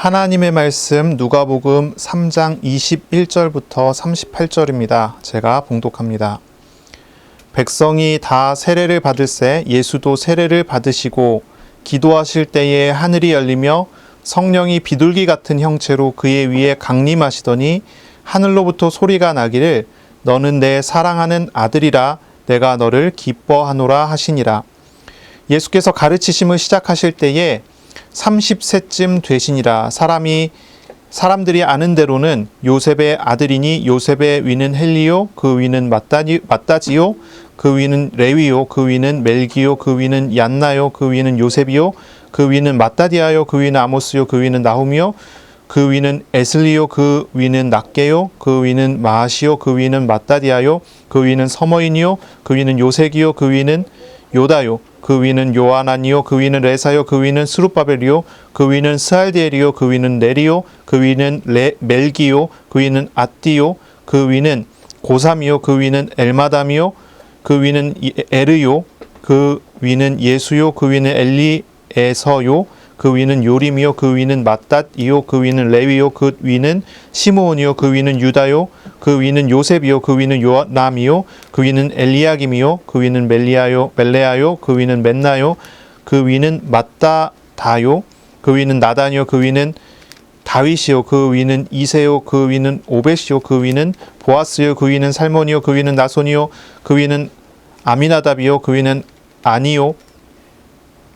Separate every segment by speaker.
Speaker 1: 하나님의 말씀 누가복음 3장 21절부터 38절입니다. 제가 봉독합니다. 백성이 다 세례를 받을새 예수도 세례를 받으시고 기도하실 때에 하늘이 열리며 성령이 비둘기 같은 형체로 그의 위에 강림하시더니 하늘로부터 소리가 나기를 너는 내 사랑하는 아들이라 내가 너를 기뻐하노라 하시니라. 예수께서 가르치심을 시작하실 때에 30세쯤 되시니라. 사람들이 아는 대로는 요셉의 아들이니 요셉의 위는 헬리요 그 위는 마따지요 그 위는 레위요 그 위는 멜기요 그 위는 얀나요 그 위는 요셉이요 그 위는 마따디아요 그 위는 아모스요 그 위는 나훔이요 그 위는 에슬리요 그 위는 낫게요 그 위는 마하시요 그 위는 마따디아요 그 위는 서머인이요 그 위는 요색이요 그 위는 요다요 그 위는 요하나니요 그 위는 레사요 그 위는 스룹바벨이요 그 위는 스알디엘이요 그 위는 네리요 그 위는 멜기요 그 위는 앗디요 그 위는 고삼이요 그 위는 엘마담이요 그 위는 에르요 그 위는 예수요 그 위는 엘리에서요 그 위는 요림이요 그 위는 마따이요 그 위는 레위요 그 위는 시므온이요 그 위는 유다요 그 위는 요셉이요 그 위는 요남이요 그 위는 엘리야김이요 그 위는 멜레아요 그 위는 멘나요 그 위는 마따다요 그 위는 나단이요 그 위는 다윗이요 그 위는 이세요 그 위는 오벳이요 그 위는 보아스요 그 위는 살몬이요 그 위는 나손이요 그 위는 아미나답이요 그 위는 아니요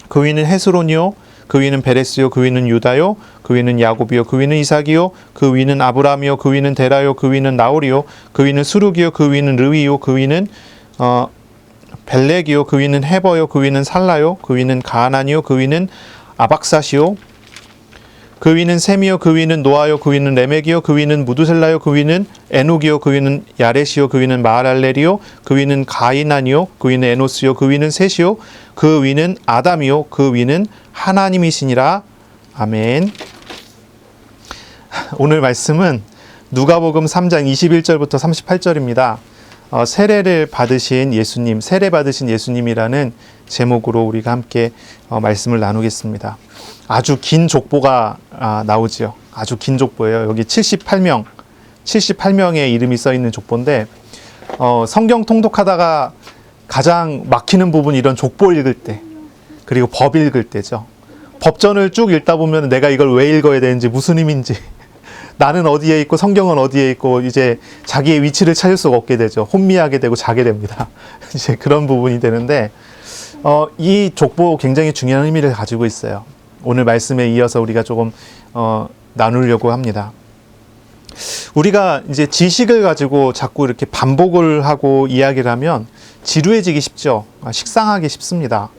Speaker 1: 그 위는 헤스론이요 그 위는 베레스요 그 위는 유다요 그 위는 야곱이요 그 위는 이삭이요 그 위는 아브라함이요 그 위는 데라요 그 위는 나홀이요 그 위는 수룩이요 그 위는 르위요 그 위는 벨렉이요 그 위는 헤버요 그 위는 살라요 그 위는 가하난이요 그 위는 아박사시요 그 위는 셈이요 그 위는 노아요 그 위는 레멕이요 그 위는 무두셀라요 그 위는 에녹이요 그 위는 야렛이요 그 위는 마할랄렐이요 그 위는 가이난이요 그 위는 에노스요 그 위는 셋이요 그 위는 아담이요 그 위는 하나님이시니라. 아멘. 오늘 말씀은 누가복음 3장 21절부터 38절입니다. 세례를 받으신 예수님, 세례 받으신 예수님이라는 제목으로 우리가 함께 말씀을 나누겠습니다. 아주 긴 족보가 나오지요. 아주 긴 족보예요. 여기 78명의 이름이 써 있는 족보인데 성경 통독하다가 가장 막히는 부분이 이런 족보 읽을 때, 그리고 법 읽을 때죠. 법전을 쭉 읽다 보면 내가 이걸 왜 읽어야 되는지, 무슨 의미인지, 나는 어디에 있고 성경은 어디에 있고 이제 자기의 위치를 찾을 수가 없게 되죠. 혼미하게 되고 자게 됩니다. 이제 그런 부분이 되는데 이 족보 굉장히 중요한 의미를 가지고 있어요. 오늘 말씀에 이어서 우리가 조금 나누려고 합니다. 우리가 이제 지식을 가지고 자꾸 이렇게 반복을 하고 이야기를 하면 지루해지기 쉽죠. 식상하기 쉽습니다.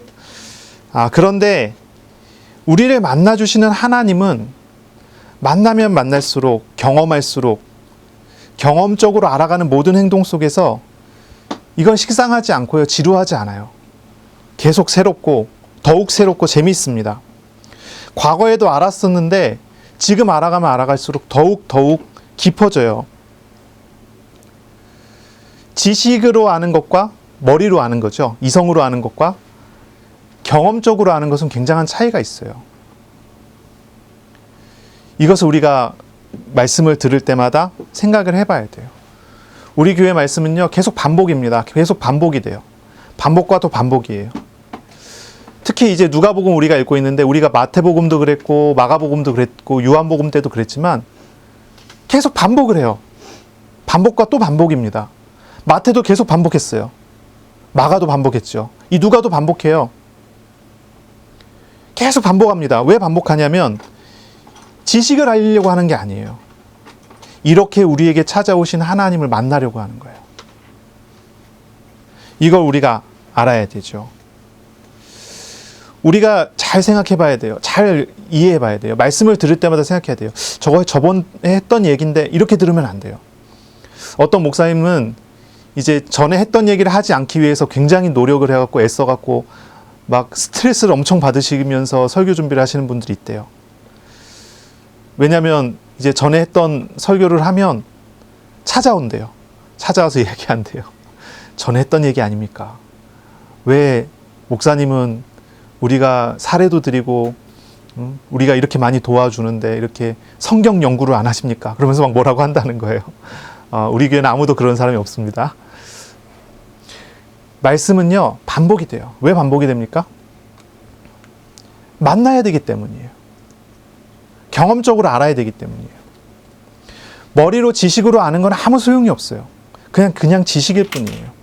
Speaker 1: 그런데 우리를 만나주시는 하나님은 만나면 만날수록, 경험할수록, 경험적으로 알아가는 모든 행동 속에서 이건 식상하지 않고요, 지루하지 않아요. 계속 새롭고, 더욱 새롭고 재미있습니다. 과거에도 알았었는데 지금 알아가면 알아갈수록 더욱 깊어져요. 지식으로 아는 것과 머리로 아는 거죠. 이성으로 아는 것과 경험적으로 아는 것은 굉장한 차이가 있어요. 이것을 우리가 말씀을 들을 때마다 생각을 해봐야 돼요. 우리 교회 말씀은요, 계속 반복입니다. 계속 반복이 돼요. 반복과 또 반복이에요. 특히 이제 누가복음 우리가 읽고 있는데 우리가 마태복음도 그랬고 마가복음도 그랬고 요한복음 때도 그랬지만 계속 반복을 해요. 반복과 또 반복입니다. 마태도 계속 반복했어요. 마가도 반복했죠. 이 누가도 반복해요. 계속 반복합니다. 왜 반복하냐면 지식을 알리려고 하는 게 아니에요. 이렇게 우리에게 찾아오신 하나님을 만나려고 하는 거예요. 이걸 우리가 알아야 되죠. 우리가 잘 생각해 봐야 돼요. 잘 이해해 봐야 돼요. 말씀을 들을 때마다 생각해야 돼요. 저거 저번에 했던 얘기인데 이렇게 들으면 안 돼요. 어떤 목사님은 이제 전에 했던 얘기를 하지 않기 위해서 굉장히 노력을 해갖고 애써갖고 막 스트레스를 엄청 받으시면서 설교 준비를 하시는 분들이 있대요. 왜냐하면 이제 전에 했던 설교를 하면 찾아온대요. 찾아와서 얘기한대요. 전에 했던 얘기 아닙니까? 왜 목사님은 우리가 사례도 드리고 우리가 이렇게 많이 도와주는데 이렇게 성경 연구를 안 하십니까? 그러면서 막 뭐라고 한다는 거예요. 우리 교회는 아무도 그런 사람이 없습니다. 말씀은요, 반복이 돼요. 왜 반복이 됩니까? 만나야 되기 때문이에요. 경험적으로 알아야 되기 때문이에요. 머리로 지식으로 아는 건 아무 소용이 없어요. 그냥 지식일 뿐이에요.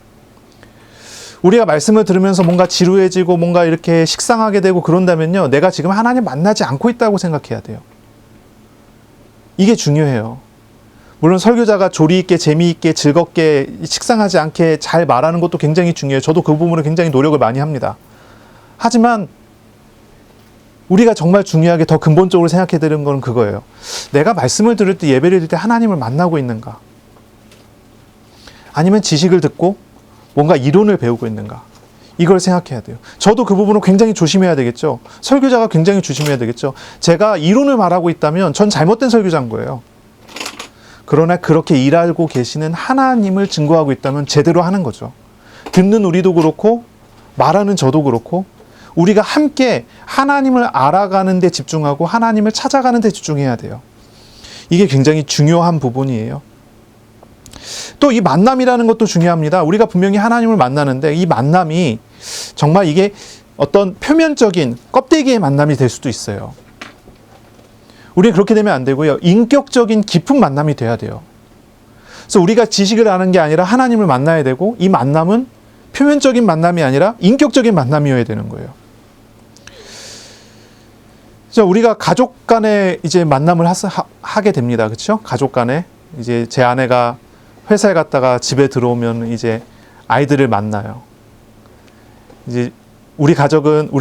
Speaker 1: 우리가 말씀을 들으면서 뭔가 지루해지고 뭔가 이렇게 식상하게 되고 그런다면요, 내가 지금 하나님 만나지 않고 있다고 생각해야 돼요. 이게 중요해요. 물론 설교자가 조리 있게 재미있게 즐겁게 식상하지 않게 잘 말하는 것도 굉장히 중요해요. 저도 그 부분을 굉장히 노력을 많이 합니다. 하지만 우리가 정말 중요하게 더 근본적으로 생각해야 되는 건 그거예요. 내가 말씀을 들을 때, 예배를 드릴 때 하나님을 만나고 있는가? 아니면 지식을 듣고 뭔가 이론을 배우고 있는가? 이걸 생각해야 돼요. 저도 그 부분을 굉장히 조심해야 되겠죠. 설교자가 굉장히 조심해야 되겠죠. 제가 이론을 말하고 있다면 전 잘못된 설교자인 거예요. 그러나 그렇게 일하고 계시는 하나님을 증거하고 있다면 제대로 하는 거죠. 듣는 우리도 그렇고 말하는 저도 그렇고 우리가 함께 하나님을 알아가는 데 집중하고 하나님을 찾아가는 데 집중해야 돼요. 이게 굉장히 중요한 부분이에요. 또 이 만남이라는 것도 중요합니다. 우리가 분명히 하나님을 만나는데 이 만남이 정말 이게 어떤 표면적인 껍데기의 만남이 될 수도 있어요. 우리는 그렇게 되면 안 되고요. 인격적인 깊은 만남이 돼야 돼요. 그래서 우리가 지식을 아는 게 아니라 하나님을 만나야 되고 이 만남은 표면적인 만남이 아니라 인격적인 만남이어야 되는 거예요. 그래서 우리가 가족 간에 이제 만남을 하게 됩니다. 그렇죠? 가족 간에 이제 제 아내가 회사에 갔다가 집에 들어오면 이제 아이들을 만나요. 이제 우리 가족은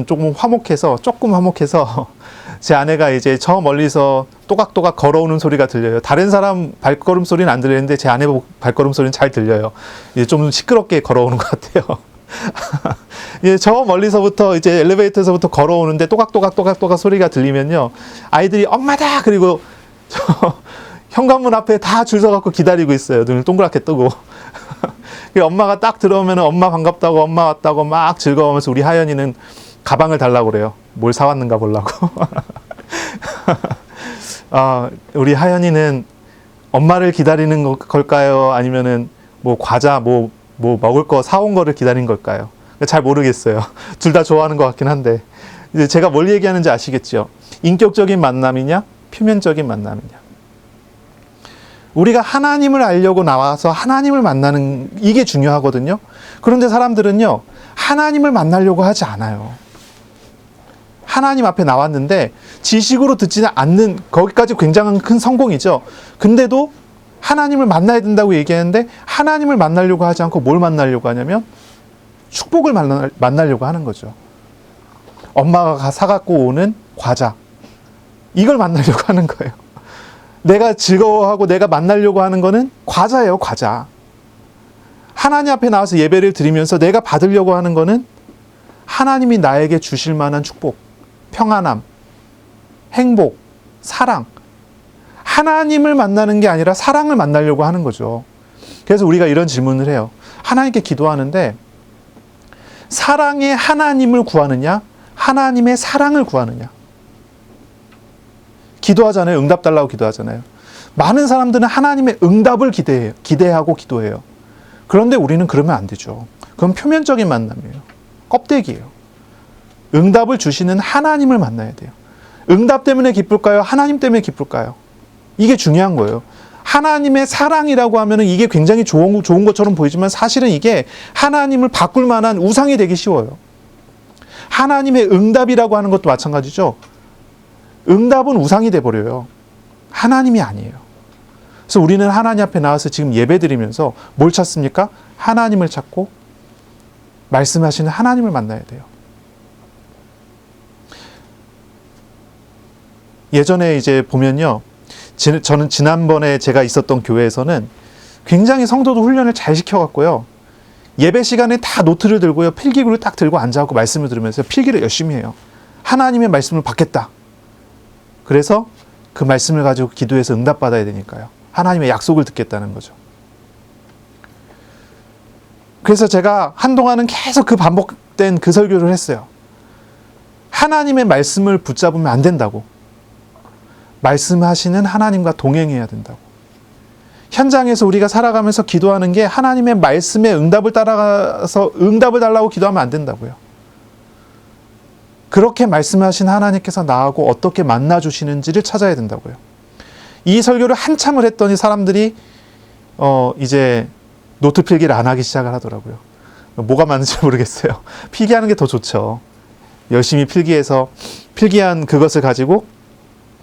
Speaker 1: 조금 화목해서 제 아내가 이제 저 멀리서 또각또각 걸어오는 소리가 들려요. 다른 사람 발걸음 소리는 안 들리는데 제 아내 발걸음 소리는 잘 들려요. 이제 좀 시끄럽게 걸어오는 것 같아요. 예, 저 멀리서부터 이제 엘리베이터에서부터 걸어오는데 또각또각 소리가 들리면요, 아이들이 엄마다! 그리고 저 현관문 앞에 다 줄 서갖고 기다리고 있어요. 눈을 동그랗게 뜨고. 엄마가 딱 들어오면 엄마 반갑다고, 엄마 왔다고 막 즐거워하면서 우리 하연이는 가방을 달라고 그래요. 뭘 사왔는가 보려고. 우리 하연이는 엄마를 기다리는 걸까요? 아니면은 뭐 과자, 뭐 먹을 거 사온 거를 기다린 걸까요? 잘 모르겠어요. 둘 다 좋아하는 것 같긴 한데. 이제 제가 뭘 얘기하는지 아시겠죠? 인격적인 만남이냐? 표면적인 만남이냐? 우리가 하나님을 알려고 나와서 하나님을 만나는 이게 중요하거든요. 그런데 사람들은요, 하나님을 만나려고 하지 않아요. 하나님 앞에 나왔는데 지식으로 듣지는 않는, 거기까지 굉장한 큰 성공이죠. 근데도 하나님을 만나야 된다고 얘기하는데 하나님을 만나려고 하지 않고 뭘 만나려고 하냐면 축복을 만나려고 하는 거죠. 엄마가 사갖고 오는 과자, 이걸 만나려고 하는 거예요. 내가 즐거워하고 내가 만나려고 하는 거는 과자예요, 과자. 하나님 앞에 나와서 예배를 드리면서 내가 받으려고 하는 거는 하나님이 나에게 주실 만한 축복, 평안함, 행복, 사랑. 하나님을 만나는 게 아니라 사랑을 만나려고 하는 거죠. 그래서 우리가 이런 질문을 해요. 하나님께 기도하는데 사랑의 하나님을 구하느냐, 하나님의 사랑을 구하느냐. 기도하잖아요. 응답 달라고 기도하잖아요. 많은 사람들은 하나님의 응답을 기대하고 기도해요. 그런데 우리는 그러면 안 되죠. 그건 표면적인 만남이에요. 껍데기예요. 응답을 주시는 하나님을 만나야 돼요. 응답 때문에 기쁠까요? 하나님 때문에 기쁠까요? 이게 중요한 거예요. 하나님의 사랑이라고 하면 이게 굉장히 좋은 것처럼 보이지만 사실은 이게 하나님을 바꿀 만한 우상이 되기 쉬워요. 하나님의 응답이라고 하는 것도 마찬가지죠. 응답은 우상이 돼버려요. 하나님이 아니에요. 그래서 우리는 하나님 앞에 나와서 지금 예배 드리면서 뭘 찾습니까? 하나님을 찾고 말씀하시는 하나님을 만나야 돼요. 예전에 이제 보면요, 저는 지난번에 제가 있었던 교회에서는 굉장히 성도도 훈련을 잘 시켜갖고요, 예배 시간에 다 노트를 들고요, 필기구를 딱 들고 앉아갖고 말씀을 들으면서 필기를 열심히 해요. 하나님의 말씀을 받겠다. 그래서 그 말씀을 가지고 기도해서 응답받아야 되니까요. 하나님의 약속을 듣겠다는 거죠. 그래서 제가 한동안은 계속 그 반복된 그 설교를 했어요. 하나님의 말씀을 붙잡으면 안 된다고. 말씀하시는 하나님과 동행해야 된다고. 현장에서 우리가 살아가면서 기도하는 게 하나님의 말씀에 응답을 따라가서 응답을 달라고 기도하면 안 된다고요. 그렇게 말씀하신 하나님께서 나하고 어떻게 만나주시는지를 찾아야 된다고요. 이 설교를 한참을 했더니 사람들이 이제 노트 필기를 안 하기 시작을 하더라고요. 뭐가 맞는지 모르겠어요. 필기하는 게 더 좋죠. 열심히 필기해서 필기한 그것을 가지고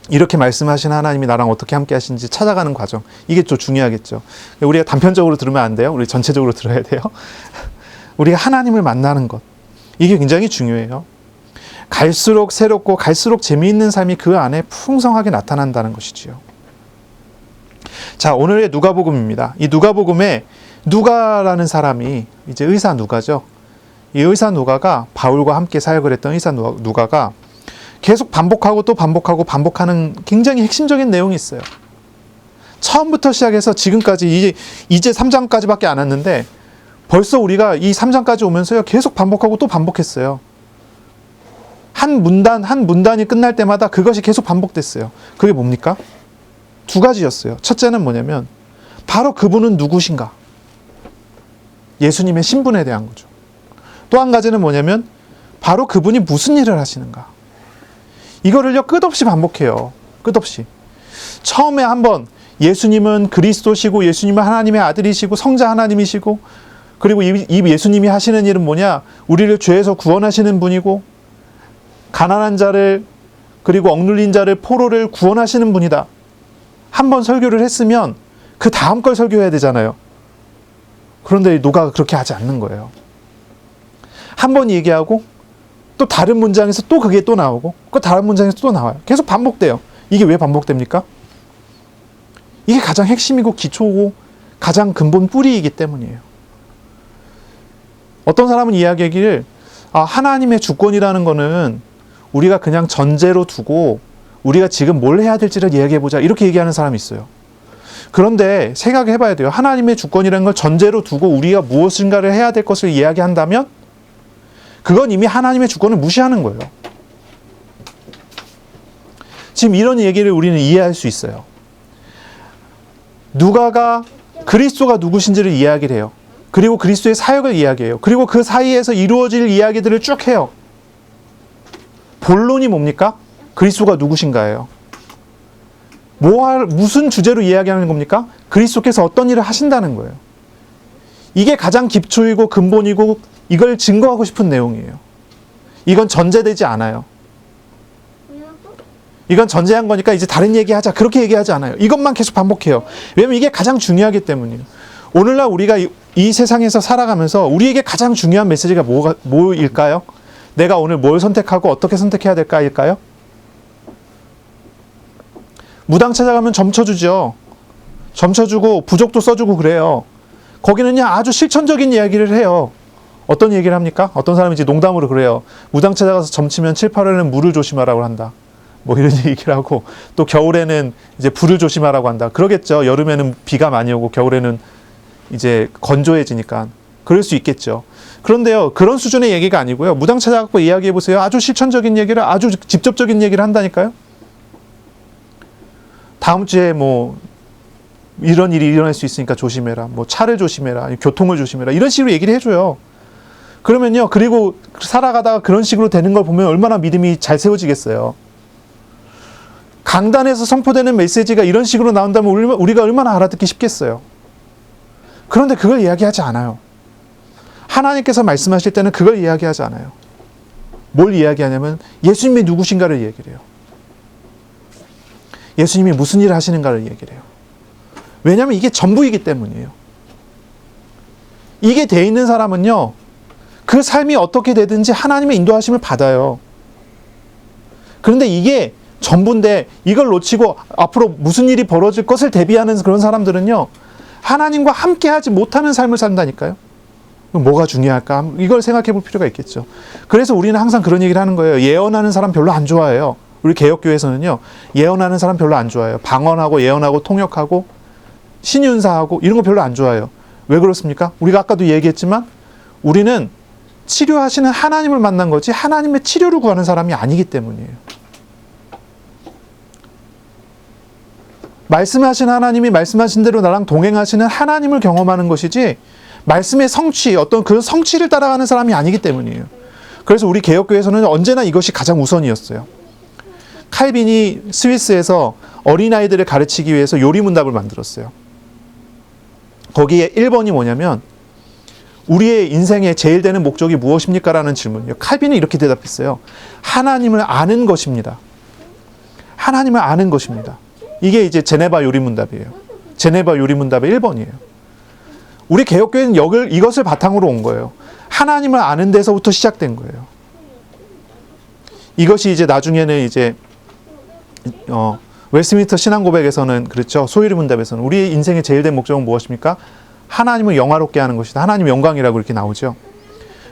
Speaker 1: 이렇게 말씀하신 하나님이 나랑 어떻게 함께 하시는지 찾아가는 과정. 이게 좀 중요하겠죠. 우리가 단편적으로 들으면 안 돼요. 우리 전체적으로 들어야 돼요. 우리가 하나님을 만나는 것. 이게 굉장히 중요해요. 갈수록 새롭고 갈수록 재미있는 삶이 그 안에 풍성하게 나타난다는 것이지요. 자, 오늘의 누가복음입니다. 이 누가복음에 누가라는 사람이 이제 의사 누가죠. 이 의사 누가가 바울과 함께 사역을 했던 의사 누가가 계속 반복하고 또 반복하고 반복하는 굉장히 핵심적인 내용이 있어요. 처음부터 시작해서 지금까지 이제 3장까지밖에 안 왔는데 벌써 우리가 이 3장까지 오면서요 계속 반복하고 또 반복했어요. 한 문단이 끝날 때마다 그것이 계속 반복됐어요. 그게 뭡니까? 두 가지였어요. 첫째는 뭐냐면 바로 그분은 누구신가? 예수님의 신분에 대한 거죠. 또 한 가지는 뭐냐면 바로 그분이 무슨 일을 하시는가? 이거를요 끝없이 반복해요. 끝없이. 처음에 한번 예수님은 그리스도시고 예수님은 하나님의 아들이시고 성자 하나님이시고 그리고 이 예수님이 하시는 일은 뭐냐? 우리를 죄에서 구원하시는 분이고 가난한 자를 그리고 억눌린 자를 포로를 구원하시는 분이다. 한번 설교를 했으면 그 다음 걸 설교해야 되잖아요. 그런데 누가가 그렇게 하지 않는 거예요. 한 번 얘기하고 또 다른 문장에서 또 그게 또 나오고 그 다른 문장에서 또 나와요. 계속 반복돼요. 이게 왜 반복됩니까? 이게 가장 핵심이고 기초고 가장 근본 뿌리이기 때문이에요. 어떤 사람은 이야기하기를 하나님의 주권이라는 거는 우리가 그냥 전제로 두고 우리가 지금 뭘 해야 될지를 이야기해보자 이렇게 얘기하는 사람이 있어요. 그런데 생각해봐야 돼요. 하나님의 주권이라는 걸 전제로 두고 우리가 무엇인가를 해야 될 것을 이야기한다면 그건 이미 하나님의 주권을 무시하는 거예요. 지금 이런 얘기를 우리는 이해할 수 있어요. 누가가 그리스도가 누구신지를 이야기를 해요. 그리고 그리스도의 사역을 이야기해요. 그리고 그 사이에서 이루어질 이야기들을 쭉 해요. 본론이 뭡니까? 그리스도가 누구신가예요. 무슨 주제로 이야기하는 겁니까? 그리스도께서 어떤 일을 하신다는 거예요. 이게 가장 기초이고 근본이고 이걸 증거하고 싶은 내용이에요. 이건 전제되지 않아요. 이건 전제한 거니까 이제 다른 얘기하자 그렇게 얘기하지 않아요. 이것만 계속 반복해요. 왜냐면 이게 가장 중요하기 때문이에요. 오늘날 우리가 이 세상에서 살아가면서 우리에게 가장 중요한 메시지가 뭐일까요? 내가 오늘 뭘 선택하고 어떻게 선택해야 될까일까요? 무당 찾아가면 점쳐주죠. 점쳐주고 부적도 써주고 그래요. 거기는요 아주 실천적인 이야기를 해요. 어떤 얘기를 합니까? 어떤 사람이 이제 농담으로 그래요. 무당 찾아가서 점치면 7, 8월에는 물을 조심하라고 한다. 뭐 이런 얘기를 하고 또 겨울에는 이제 불을 조심하라고 한다. 그러겠죠. 여름에는 비가 많이 오고 겨울에는 이제 건조해지니까 그럴 수 있겠죠. 그런데요 그런 수준의 얘기가 아니고요. 무당 찾아가고 이야기해보세요. 아주 실천적인 얘기를 아주 직접적인 얘기를 한다니까요. 다음 주에 뭐 이런 일이 일어날 수 있으니까 조심해라. 뭐 차를 조심해라. 교통을 조심해라. 이런 식으로 얘기를 해줘요. 그러면요. 그리고 살아가다가 그런 식으로 되는 걸 보면 얼마나 믿음이 잘 세워지겠어요. 강단에서 선포되는 메시지가 이런 식으로 나온다면 우리가 얼마나 알아듣기 쉽겠어요. 그런데 그걸 이야기하지 않아요. 하나님께서 말씀하실 때는 그걸 이야기하지 않아요. 뭘 이야기하냐면 예수님이 누구신가를 얘기를 해요. 예수님이 무슨 일을 하시는가를 얘기를 해요. 왜냐하면 이게 전부이기 때문이에요. 이게 돼 있는 사람은요. 그 삶이 어떻게 되든지 하나님의 인도하심을 받아요. 그런데 이게 전부인데 이걸 놓치고 앞으로 무슨 일이 벌어질 것을 대비하는 그런 사람들은요. 하나님과 함께하지 못하는 삶을 산다니까요. 뭐가 중요할까? 이걸 생각해 볼 필요가 있겠죠. 그래서 우리는 항상 그런 얘기를 하는 거예요. 예언하는 사람 별로 안 좋아해요. 우리 개혁교회에서는요. 예언하는 사람 별로 안 좋아해요. 방언하고 예언하고 통역하고 신윤사하고 이런 거 별로 안 좋아해요. 왜 그렇습니까? 우리가 아까도 얘기했지만 우리는 치료하시는 하나님을 만난 거지 하나님의 치료를 구하는 사람이 아니기 때문이에요. 말씀하신 하나님이 말씀하신 대로 나랑 동행하시는 하나님을 경험하는 것이지 말씀의 성취, 어떤 그 성취를 따라가는 사람이 아니기 때문이에요. 그래서 우리 개혁교회에서는 언제나 이것이 가장 우선이었어요. 칼빈이 스위스에서 어린아이들을 가르치기 위해서 요리문답을 만들었어요. 거기에 1번이 뭐냐면 우리의 인생에 제일 되는 목적이 무엇입니까? 라는 질문이에요. 칼빈은 이렇게 대답했어요. 하나님을 아는 것입니다. 하나님을 아는 것입니다. 이게 이제 제네바 요리문답이에요. 제네바 요리문답의 1번이에요. 우리 개혁교회는 이것을 바탕으로 온 거예요. 하나님을 아는 데서부터 시작된 거예요. 이것이 이제 나중에는 이제 웨스트민스터 신앙고백에서는 그렇죠. 소요리 문답에서는 우리의 인생의 제일 된 목적은 무엇입니까? 하나님을 영화롭게 하는 것이다. 하나님 영광이라고 이렇게 나오죠.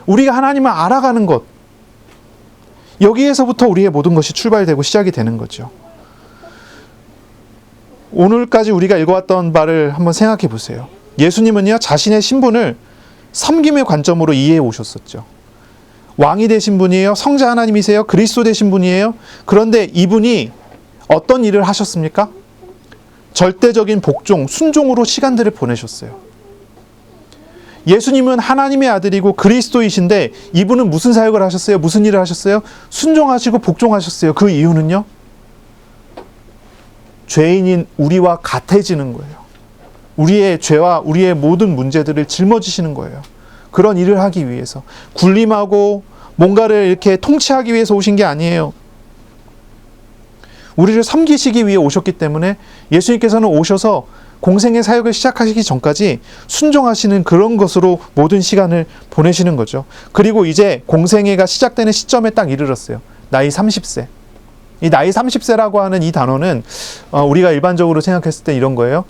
Speaker 1: 우리가 하나님을 알아가는 것, 여기에서부터 우리의 모든 것이 출발되고 시작이 되는 거죠. 오늘까지 우리가 읽어왔던 바를 한번 생각해 보세요. 예수님은요, 자신의 신분을 섬김의 관점으로 이해해 오셨었죠. 왕이 되신 분이에요? 성자 하나님이세요? 그리스도 되신 분이에요? 그런데 이분이 어떤 일을 하셨습니까? 절대적인 복종, 순종으로 시간들을 보내셨어요. 예수님은 하나님의 아들이고 그리스도이신데 이분은 무슨 사역을 하셨어요? 무슨 일을 하셨어요? 순종하시고 복종하셨어요. 그 이유는요? 죄인인 우리와 같아지는 거예요. 우리의 죄와 우리의 모든 문제들을 짊어지시는 거예요. 그런 일을 하기 위해서. 군림하고 뭔가를 이렇게 통치하기 위해서 오신 게 아니에요. 우리를 섬기시기 위해 오셨기 때문에 예수님께서는 오셔서 공생의 사역을 시작하시기 전까지 순종하시는 그런 것으로 모든 시간을 보내시는 거죠. 그리고 이제 공생애가 시작되는 시점에 딱 이르렀어요. 나이 30세. 이 나이 30세라고 하는 이 단어는 우리가 일반적으로 생각했을 때 이런 거예요.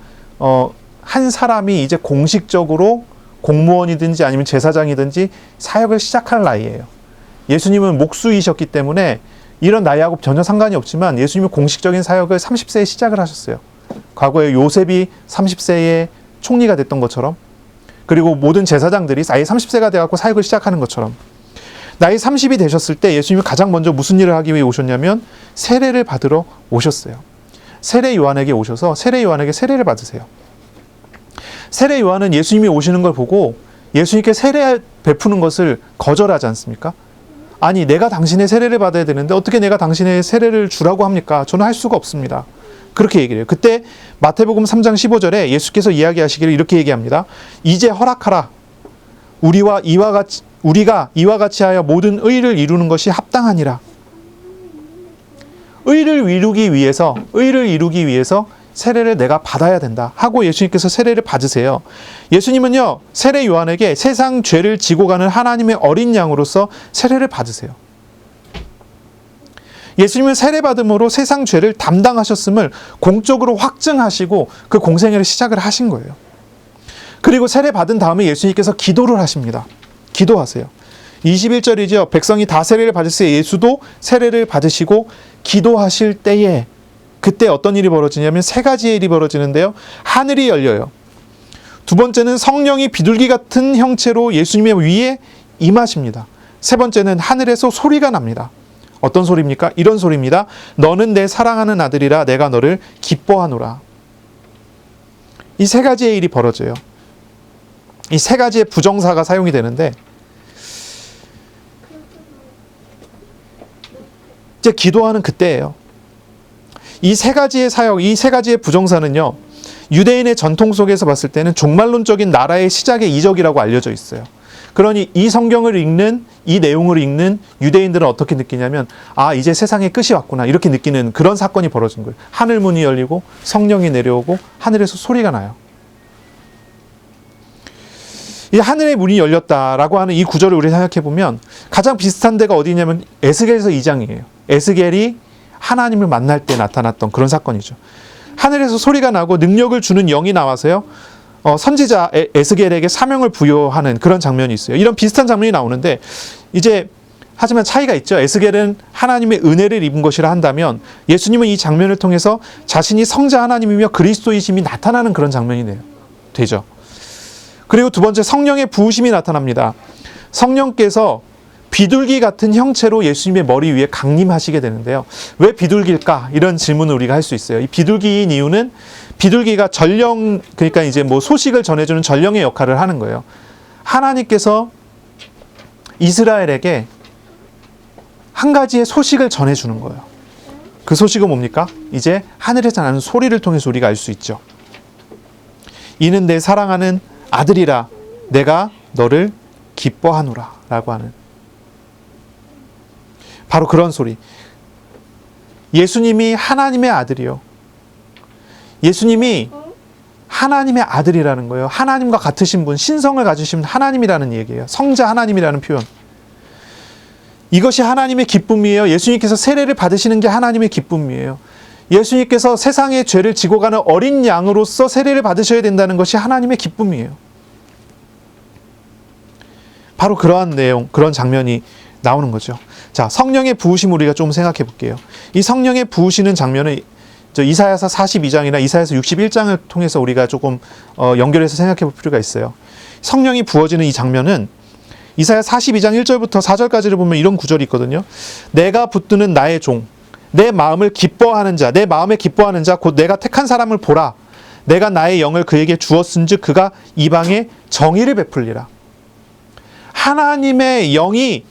Speaker 1: 한 사람이 이제 공식적으로 공무원이든지 아니면 제사장이든지 사역을 시작할 나이예요. 예수님은 목수이셨기 때문에 이런 나이하고 전혀 상관이 없지만 예수님은 공식적인 사역을 30세에 시작을 하셨어요. 과거에 요셉이 30세에 총리가 됐던 것처럼, 그리고 모든 제사장들이 나이 30세가 돼갖고 사역을 시작하는 것처럼, 나이 30이 되셨을 때 예수님이 가장 먼저 무슨 일을 하기 위해 오셨냐면 세례를 받으러 오셨어요. 세례 요한에게 오셔서 세례 요한에게 세례를 받으세요. 세례 요한은 예수님이 오시는 걸 보고 예수님께 세례 베푸는 것을 거절하지 않습니까? 아니, 내가 당신의 세례를 받아야 되는데 어떻게 내가 당신의 세례를 주라고 합니까? 저는 할 수가 없습니다. 그렇게 얘기를 해요. 그때 마태복음 3장 15절에 예수께서 이야기하시기를 이렇게 얘기합니다. 이제 허락하라. 우리가 이와 같이 하여 모든 의를 이루는 것이 합당하니라. 의를 이루기 위해서 세례를 내가 받아야 된다 하고 예수님께서 세례를 받으세요. 예수님은요, 세례 요한에게 세상 죄를 지고 가는 하나님의 어린 양으로서 세례를 받으세요. 예수님은 세례 받음으로 세상 죄를 담당하셨음을 공적으로 확증하시고 그 공생애를 시작을 하신 거예요. 그리고 세례 받은 다음에 예수님께서 기도를 하십니다. 기도하세요. 21절이죠. 백성이 다 세례를 받으시에 예수도 세례를 받으시고 기도하실 때에 그때 어떤 일이 벌어지냐면 세 가지의 일이 벌어지는데요. 하늘이 열려요. 두 번째는 성령이 비둘기 같은 형체로 예수님의 위에 임하십니다. 세 번째는 하늘에서 소리가 납니다. 어떤 소리입니까? 이런 소리입니다. 너는 내 사랑하는 아들이라 내가 너를 기뻐하노라. 이 세 가지의 일이 벌어져요. 이 세 가지의 부정사가 사용이 되는데 이제 기도하는 그때예요. 이 세 가지의 사역, 이 세 가지의 부정사는요, 유대인의 전통 속에서 봤을 때는 종말론적인 나라의 시작의 이적이라고 알려져 있어요. 그러니 이 성경을 읽는, 이 내용을 읽는 유대인들은 어떻게 느끼냐면, 아, 이제 세상의 끝이 왔구나, 이렇게 느끼는 그런 사건이 벌어진 거예요. 하늘 문이 열리고 성령이 내려오고 하늘에서 소리가 나요. 이 하늘의 문이 열렸다라고 하는 이 구절을 우리 생각해 보면 가장 비슷한 데가 어디냐면 에스겔서 2장이에요. 에스겔이 하나님을 만날 때 나타났던 그런 사건이죠. 하늘에서 소리가 나고 능력을 주는 영이 나와서요, 선지자 에스겔에게 사명을 부여하는 그런 장면이 있어요. 이런 비슷한 장면이 나오는데 이제 하지만 차이가 있죠. 에스겔은 하나님의 은혜를 입은 것이라 한다면 예수님은 이 장면을 통해서 자신이 성자 하나님이며 그리스도이심이 나타나는 그런 장면이 되죠. 그리고 두 번째, 성령의 부으심이 나타납니다. 성령께서 비둘기 같은 형체로 예수님의 머리 위에 강림하시게 되는데요. 왜 비둘기일까? 이런 질문을 우리가 할 수 있어요. 이 비둘기인 이유는 비둘기가 전령, 그러니까 이제 뭐 소식을 전해주는 전령의 역할을 하는 거예요. 하나님께서 이스라엘에게 한 가지의 소식을 전해주는 거예요. 그 소식은 뭡니까? 이제 하늘에서 나는 소리를 통해서 우리가 알 수 있죠. 이는 내 사랑하는 아들이라 내가 너를 기뻐하노라 라고 하는 바로 그런 소리. 예수님이 하나님의 아들이요. 예수님이 하나님의 아들이라는 거예요. 하나님과 같으신 분, 신성을 가지신 하나님이라는 얘기예요. 성자 하나님이라는 표현. 이것이 하나님의 기쁨이에요. 예수님께서 세례를 받으시는 게 하나님의 기쁨이에요. 예수님께서 세상의 죄를 지고 가는 어린 양으로서 세례를 받으셔야 된다는 것이 하나님의 기쁨이에요. 바로 그러한 내용, 그런 장면이 나오는 거죠. 자, 성령의 부으심 우리가 좀 생각해 볼게요. 이 성령의 부으시는 장면은 이사야서 42장이나 이사야서 61장을 통해서 우리가 조금 연결해서 생각해 볼 필요가 있어요. 성령이 부어지는 이 장면은 이사야 42장 1절부터 4절까지를 보면 이런 구절이 있거든요. 내가 붙드는 나의 종, 내 마음을 기뻐하는 자, 내 마음에 기뻐하는 자, 곧 내가 택한 사람을 보라. 내가 나의 영을 그에게 주었은즉 그가 이방에 정의를 베풀리라. 하나님의 영이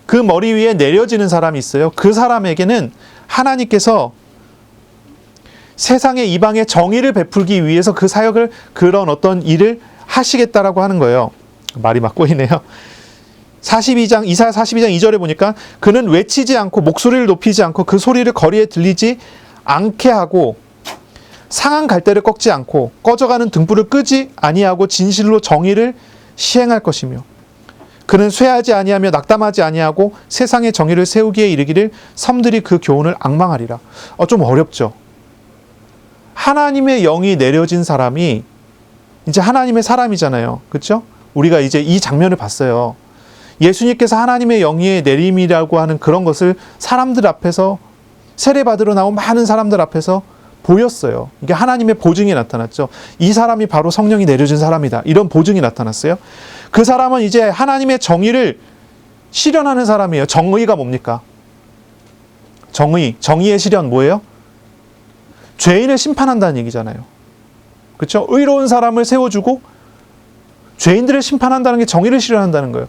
Speaker 1: 그 머리 위에 내려지는 사람이 있어요. 그 사람에게는 하나님께서 세상의 이방에 정의를 베풀기 위해서 그 사역을, 그런 어떤 일을 하시겠다라고 하는 거예요. 말이 막 꼬이네요. 이사야 42장 2절에 보니까 그는 외치지 않고 목소리를 높이지 않고 그 소리를 거리에 들리지 않게 하고 상한 갈대를 꺾지 않고 꺼져가는 등불을 끄지 아니하고 진실로 정의를 시행할 것이며 그는 쇠하지 아니하며 낙담하지 아니하고 세상의 정의를 세우기에 이르기를 섬들이 그 교훈을 앙망하리라. 좀 어렵죠. 하나님의 영이 내려진 사람이 이제 하나님의 사람이잖아요. 그렇죠? 우리가 이제 이 장면을 봤어요. 예수님께서 하나님의 영의 내림이라고 하는 그런 것을 사람들 앞에서 세례받으러 나온 많은 사람들 앞에서 보였어요. 이게 하나님의 보증이 나타났죠. 이 사람이 바로 성령이 내려진 사람이다. 이런 보증이 나타났어요. 그 사람은 이제 하나님의 정의를 실현하는 사람이에요. 정의가 뭡니까? 정의의 실현 뭐예요? 죄인을 심판한다는 얘기잖아요. 그렇죠? 의로운 사람을 세워주고 죄인들을 심판한다는 게 정의를 실현한다는 거예요.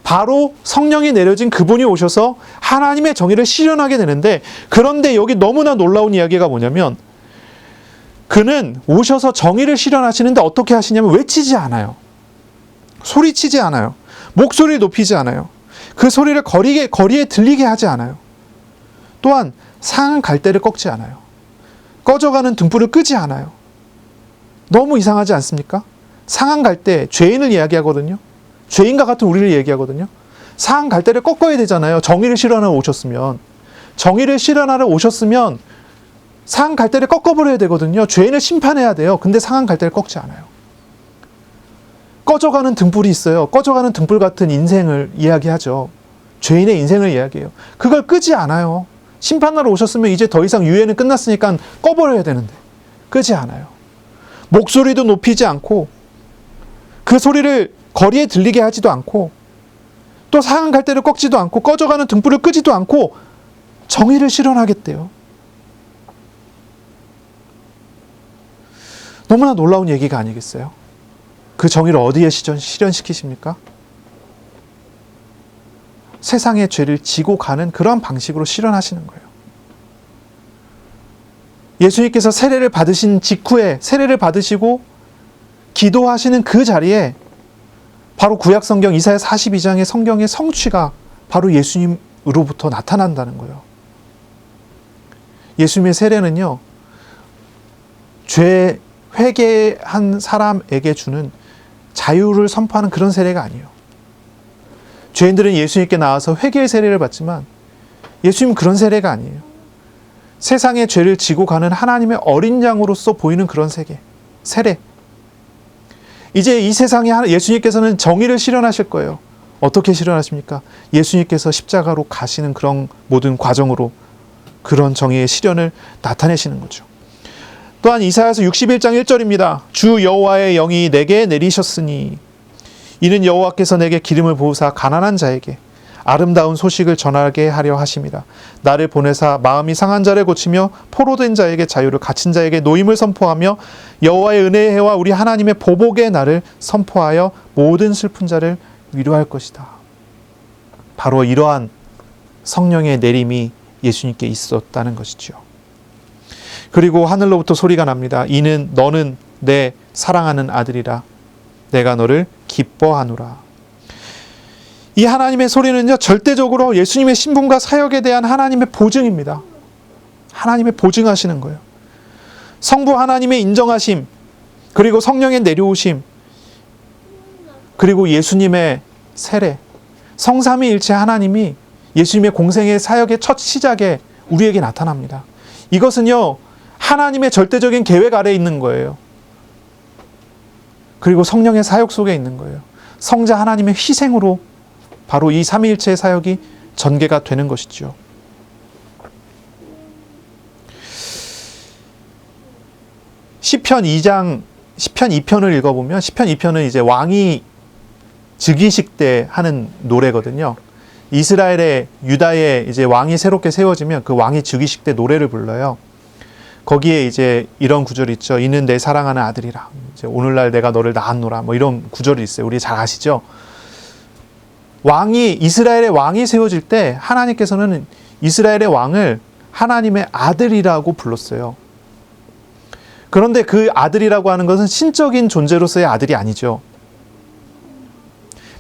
Speaker 1: 바로 성령이 내려진 그분이 오셔서 하나님의 정의를 실현하게 되는데, 그런데 여기 너무나 놀라운 이야기가 뭐냐면 그는 오셔서 정의를 실현하시는데 어떻게 하시냐면 외치지 않아요. 소리치지 않아요. 목소리를 높이지 않아요. 그 소리를 거리에 들리게 하지 않아요. 또한 상한 갈대를 꺾지 않아요. 꺼져가는 등불을 끄지 않아요. 너무 이상하지 않습니까? 상한 갈대, 죄인을 이야기하거든요. 죄인과 같은 우리를 얘기하거든요. 상한 갈대를 꺾어야 되잖아요. 정의를 실현하러 오셨으면. 정의를 실현하러 오셨으면 상한 갈대를 꺾어버려야 되거든요. 죄인을 심판해야 돼요. 근데 상한 갈대를 꺾지 않아요. 꺼져가는 등불이 있어요. 꺼져가는 등불 같은 인생을 이야기하죠. 죄인의 인생을 이야기해요. 그걸 끄지 않아요. 심판하러 오셨으면 이제 더 이상 유예는 끝났으니까 꺼버려야 되는데 끄지 않아요. 목소리도 높이지 않고 그 소리를 거리에 들리게 하지도 않고 또 상한 갈대를 꺾지도 않고 꺼져가는 등불을 끄지도 않고 정의를 실현하겠대요. 너무나 놀라운 얘기가 아니겠어요? 그 정의를 어디에 실현시키십니까? 세상의 죄를 지고 가는 그런 방식으로 실현하시는 거예요. 예수님께서 세례를 받으신 직후에 세례를 받으시고 기도하시는 그 자리에 바로 구약성경 이사야 42장의 성경의 성취가 바로 예수님으로부터 나타난다는 거예요. 예수님의 세례는요, 죄 회개한 사람에게 주는 자유를 선포하는 그런 세례가 아니에요. 죄인들은 예수님께 나와서 회개의 세례를 받지만 예수님은 그런 세례가 아니에요. 세상의 죄를 지고 가는 하나님의 어린 양으로서 보이는 그런 세례. 이제 이 세상에 예수님께서는 정의를 실현하실 거예요. 어떻게 실현하십니까? 예수님께서 십자가로 가시는 그런 모든 과정으로 그런 정의의 실현을 나타내시는 거죠. 또한 이사야서 61장 1절입니다. 주 여호와의 영이 내게 내리셨으니 이는 여호와께서 내게 기름을 부으사 가난한 자에게 아름다운 소식을 전하게 하려 하심이라. 나를 보내사 마음이 상한 자를 고치며 포로된 자에게 자유를, 갇힌 자에게 노임을 선포하며 여호와의 은혜의 해와 우리 하나님의 보복의 날을 선포하여 모든 슬픈 자를 위로할 것이다. 바로 이러한 성령의 내림이 예수님께 있었다는 것이죠. 그리고 하늘로부터 소리가 납니다. 이는 너는 내 사랑하는 아들이라. 내가 너를 기뻐하노라. 이 하나님의 소리는요, 절대적으로 예수님의 신분과 사역에 대한 하나님의 보증입니다. 하나님의 보증하시는 거예요. 성부 하나님의 인정하심, 그리고 성령의 내려오심, 그리고 예수님의 세례, 성삼위일체 하나님이 예수님의 공생의 사역의 첫 시작에 우리에게 나타납니다. 이것은요, 하나님의 절대적인 계획 아래에 있는 거예요. 그리고 성령의 사역 속에 있는 거예요. 성자 하나님의 희생으로 바로 이 삼위일체의 사역이 전개가 되는 것이죠. 시편 2장, 시편 2편을 읽어보면, 시편 2편은 이제 왕이 즉위식 때 하는 노래거든요. 이스라엘의, 유다의 이제 왕이 새롭게 세워지면 그 왕이 즉위식 때 노래를 불러요. 거기에 이제 이런 구절이 있죠. 이는 내 사랑하는 아들이라. 이제 오늘날 내가 너를 낳았노라. 뭐 이런 구절이 있어요. 우리 잘 아시죠? 왕이, 이스라엘의 왕이 세워질 때 하나님께서는 이스라엘의 왕을 하나님의 아들이라고 불렀어요. 그런데 그 아들이라고 하는 것은 신적인 존재로서의 아들이 아니죠.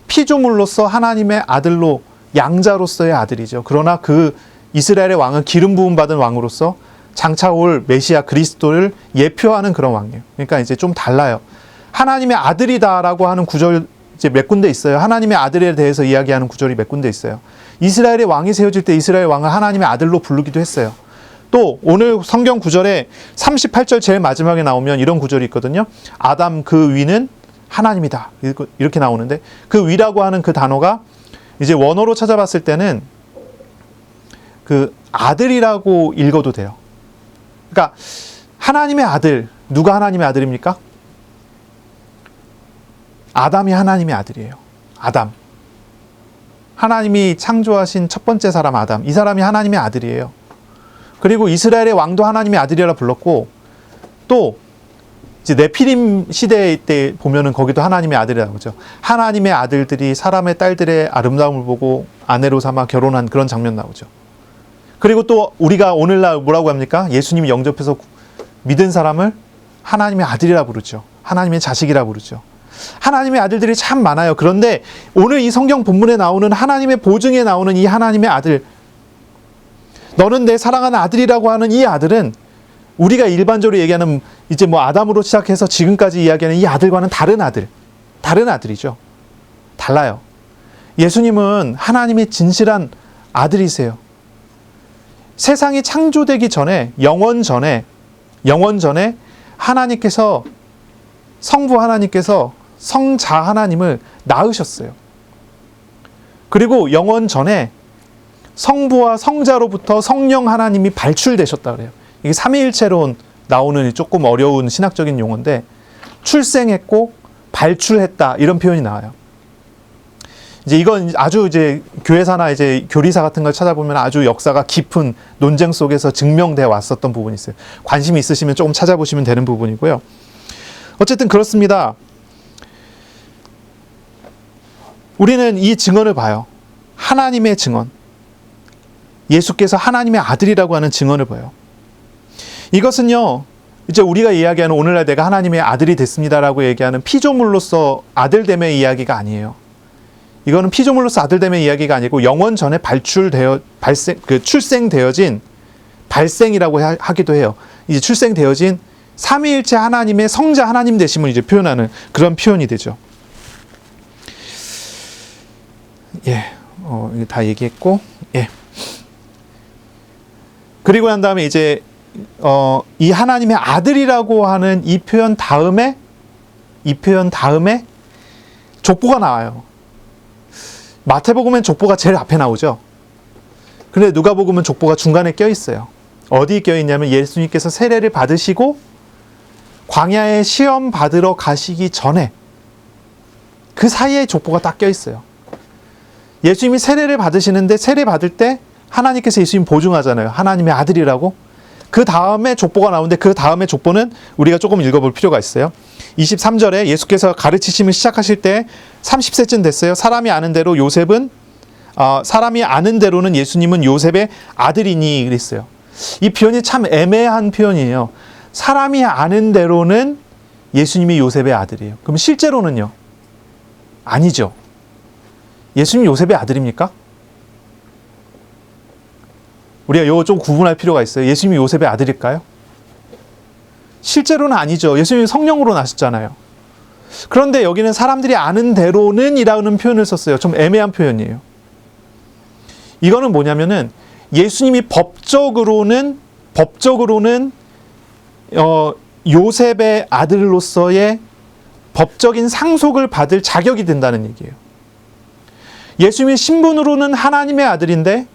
Speaker 1: 피조물로서 하나님의 아들로, 양자로서의 아들이죠. 그러나 그 이스라엘의 왕은 기름 부음 받은 왕으로서 장차 올 메시아 그리스도를 예표하는 그런 왕이에요. 그러니까 이제 좀 달라요. 하나님의 아들이다라고 하는 구절 이제 몇 군데 있어요. 하나님의 아들에 대해서 이야기하는 구절이 몇 군데 있어요. 이스라엘의 왕이 세워질 때 이스라엘 왕을 하나님의 아들로 부르기도 했어요. 또 오늘 성경 구절에 38절 제일 마지막에 나오면 이런 구절이 있거든요. 아담 그 위는 하나님이다. 이렇게 나오는데 그 위라고 하는 그 단어가 이제 원어로 찾아봤을 때는 그 아들이라고 읽어도 돼요. 그러니까 하나님의 아들, 누가 하나님의 아들입니까? 아담이 하나님의 아들이에요. 아담. 하나님이 창조하신 첫 번째 사람 아담. 이 사람이 하나님의 아들이에요. 그리고 이스라엘의 왕도 하나님의 아들이라 불렀고, 또 이제 네피림 시대 때 보면은 거기도 하나님의 아들이라고 하죠. 하나님의 아들들이 사람의 딸들의 아름다움을 보고 아내로 삼아 결혼한 그런 장면 나오죠. 그리고 또 우리가 오늘날 뭐라고 합니까? 예수님이 영접해서 믿은 사람을 하나님의 아들이라 부르죠. 하나님의 자식이라 부르죠. 하나님의 아들들이 참 많아요. 그런데 오늘 이 성경 본문에 나오는 하나님의 보증에 나오는 이 하나님의 아들, 너는 내 사랑하는 아들이라고 하는 이 아들은 우리가 일반적으로 얘기하는 이제 뭐 아담으로 시작해서 지금까지 이야기하는 이 아들과는 다른 아들, 다른 아들이죠. 달라요. 예수님은 하나님의 진실한 아들이세요. 세상이 창조되기 전에, 영원 전에 하나님께서, 성부 하나님께서 성자 하나님을 낳으셨어요. 그리고 영원 전에 성부와 성자로부터 성령 하나님이 발출되셨다 그래요. 이게 삼위일체로 나오는 조금 어려운 신학적인 용어인데, 출생했고 발출했다 이런 표현이 나와요. 이제 이건 아주 이제 교회사나 이제 교리사 같은 걸 찾아보면 아주 역사가 깊은 논쟁 속에서 증명돼 왔었던 부분이 있어요. 관심이 있으시면 조금 찾아보시면 되는 부분이고요. 어쨌든 그렇습니다. 우리는 이 증언을 봐요. 하나님의 증언. 예수께서 하나님의 아들이라고 하는 증언을 봐요. 이것은요, 이제 우리가 이야기하는 오늘날 내가 하나님의 아들이 됐습니다라고 얘기하는 피조물로서 아들됨의 이야기가 아니에요. 이거는 피조물로서 아들됨의 이야기가 아니고 영원 전에 출생되어진, 발생이라고 하기도 해요. 이제 출생되어진 삼위일체 하나님의 성자 하나님 되심을 이제 표현하는 그런 표현이 되죠. 예, 다 얘기했고, 예. 그리고 난 다음에 이제 이 하나님의 아들이라고 하는 이 표현 다음에 족보가 나와요. 마태복음엔 족보가 제일 앞에 나오죠. 근데 누가복음은 족보가 중간에 껴 있어요. 어디 껴 있냐면 예수님께서 세례를 받으시고 광야에 시험 받으러 가시기 전에 그 사이에 족보가 딱 껴있어요. 예수님이 세례를 받으시는데 세례 받을 때 하나님께서 예수님 보증하잖아요. 하나님의 아들이라고. 그 다음에 족보가 나오는데 그 다음에 족보는 우리가 조금 읽어볼 필요가 있어요. 23절에 예수께서 가르치심을 시작하실 때 30세쯤 됐어요. 사람이 아는 대로는 예수님은 요셉의 아들이니 그랬어요. 이 표현이 참 애매한 표현이에요. 사람이 아는 대로는 예수님이 요셉의 아들이에요. 그럼 실제로는요? 아니죠. 예수님 요셉의 아들입니까? 우리가 이거 좀 구분할 필요가 있어요. 예수님이 요셉의 아들일까요? 실제로는 아니죠. 예수님이 성령으로 나셨잖아요. 그런데 여기는 사람들이 아는 대로는 이라는 표현을 썼어요. 좀 애매한 표현이에요. 이거는 뭐냐면은 예수님이 법적으로는 요셉의 아들로서의 법적인 상속을 받을 자격이 된다는 얘기예요. 예수님의 신분으로는 하나님의 아들인데,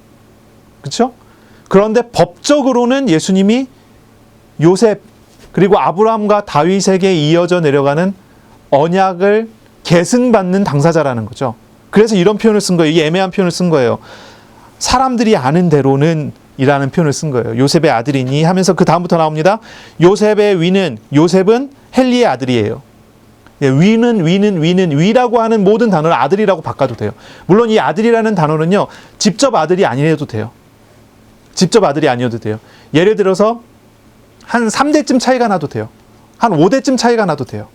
Speaker 1: 그렇죠? 그런데 법적으로는 예수님이 요셉 그리고 아브라함과 다윗에게 이어져 내려가는 언약을 계승받는 당사자라는 거죠. 그래서 이런 표현을 쓴 거예요. 이 애매한 표현을 쓴 거예요. 사람들이 아는 대로는 이라는 표현을 쓴 거예요. 요셉의 아들이니 하면서 그 다음부터 나옵니다. 요셉은 헬리의 아들이에요. 위라고 하는 모든 단어를 아들이라고 바꿔도 돼요. 물론 이 아들이라는 단어는요, 직접 아들이 아니어도 돼요. 예를 들어서 한 3대쯤 차이가 나도 돼요. 한 5대쯤 차이가 나도 돼요.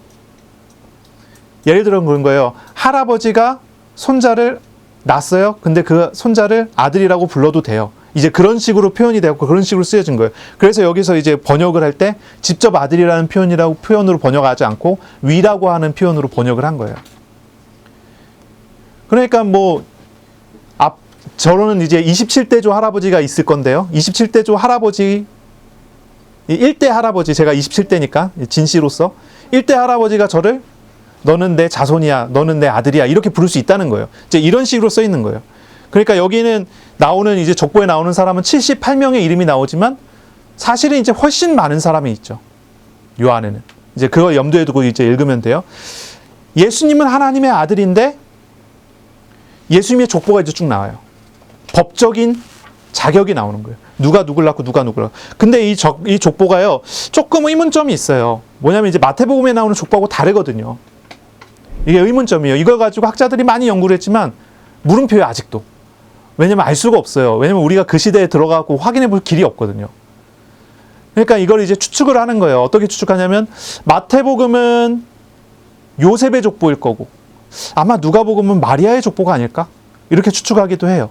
Speaker 1: 예를 들어 그런 거예요. 할아버지가 손자를 낳았어요. 근데 그 손자를 아들이라고 불러도 돼요. 이제 그런 식으로 표현이 되고 그런 식으로 쓰여진 거예요. 그래서 여기서 이제 번역을 할 때 직접 아들이라는 표현으로 번역하지 않고 위라고 하는 표현으로 번역을 한 거예요. 그러니까 저로는 이제 27대조 할아버지가 있을 건데요. 27대조 할아버지, 1대 할아버지, 제가 27대니까 진씨로서 1대 할아버지가 저를 너는 내 자손이야, 너는 내 아들이야 이렇게 부를 수 있다는 거예요. 이제 이런 식으로 써 있는 거예요. 그러니까 여기는 이제 족보에 나오는 사람은 78명의 이름이 나오지만 사실은 이제 훨씬 많은 사람이 있죠. 요 안에는. 이제 그걸 염두에 두고 이제 읽으면 돼요. 예수님은 하나님의 아들인데 예수님의 족보가 이제 쭉 나와요. 법적인 자격이 나오는 거예요. 누가 누굴 낳고 누가 누굴 낳고. 근데 이 족보가요, 조금 의문점이 있어요. 뭐냐면 이제 마태복음에 나오는 족보하고 다르거든요. 이게 의문점이에요. 이걸 가지고 학자들이 많이 연구를 했지만 물음표예요, 아직도. 왜냐면 알 수가 없어요. 왜냐면 우리가 그 시대에 들어가고 확인해 볼 길이 없거든요. 그러니까 이걸 이제 추측을 하는 거예요. 어떻게 추측하냐면 마태복음은 요셉의 족보일 거고 아마 누가복음은 마리아의 족보가 아닐까? 이렇게 추측하기도 해요.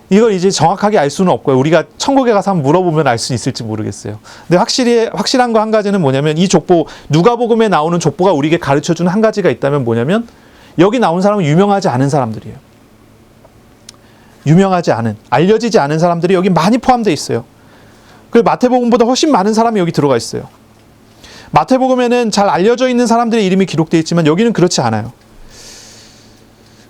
Speaker 1: 이걸 이제 정확하게 알 수는 없고요. 우리가 천국에 가서 한번 물어보면 알 수 있을지 모르겠어요. 근데 확실한 거 한 가지는 뭐냐면 이 족보, 누가복음에 나오는 족보가 우리에게 가르쳐주는 한 가지가 있다면 뭐냐면 여기 나온 사람은 유명하지 않은 사람들이에요. 알려지지 않은 사람들이 여기 많이 포함되어 있어요. 그리고 마태복음보다 훨씬 많은 사람이 여기 들어가 있어요. 마태복음에는 잘 알려져 있는 사람들의 이름이 기록되어 있지만 여기는 그렇지 않아요.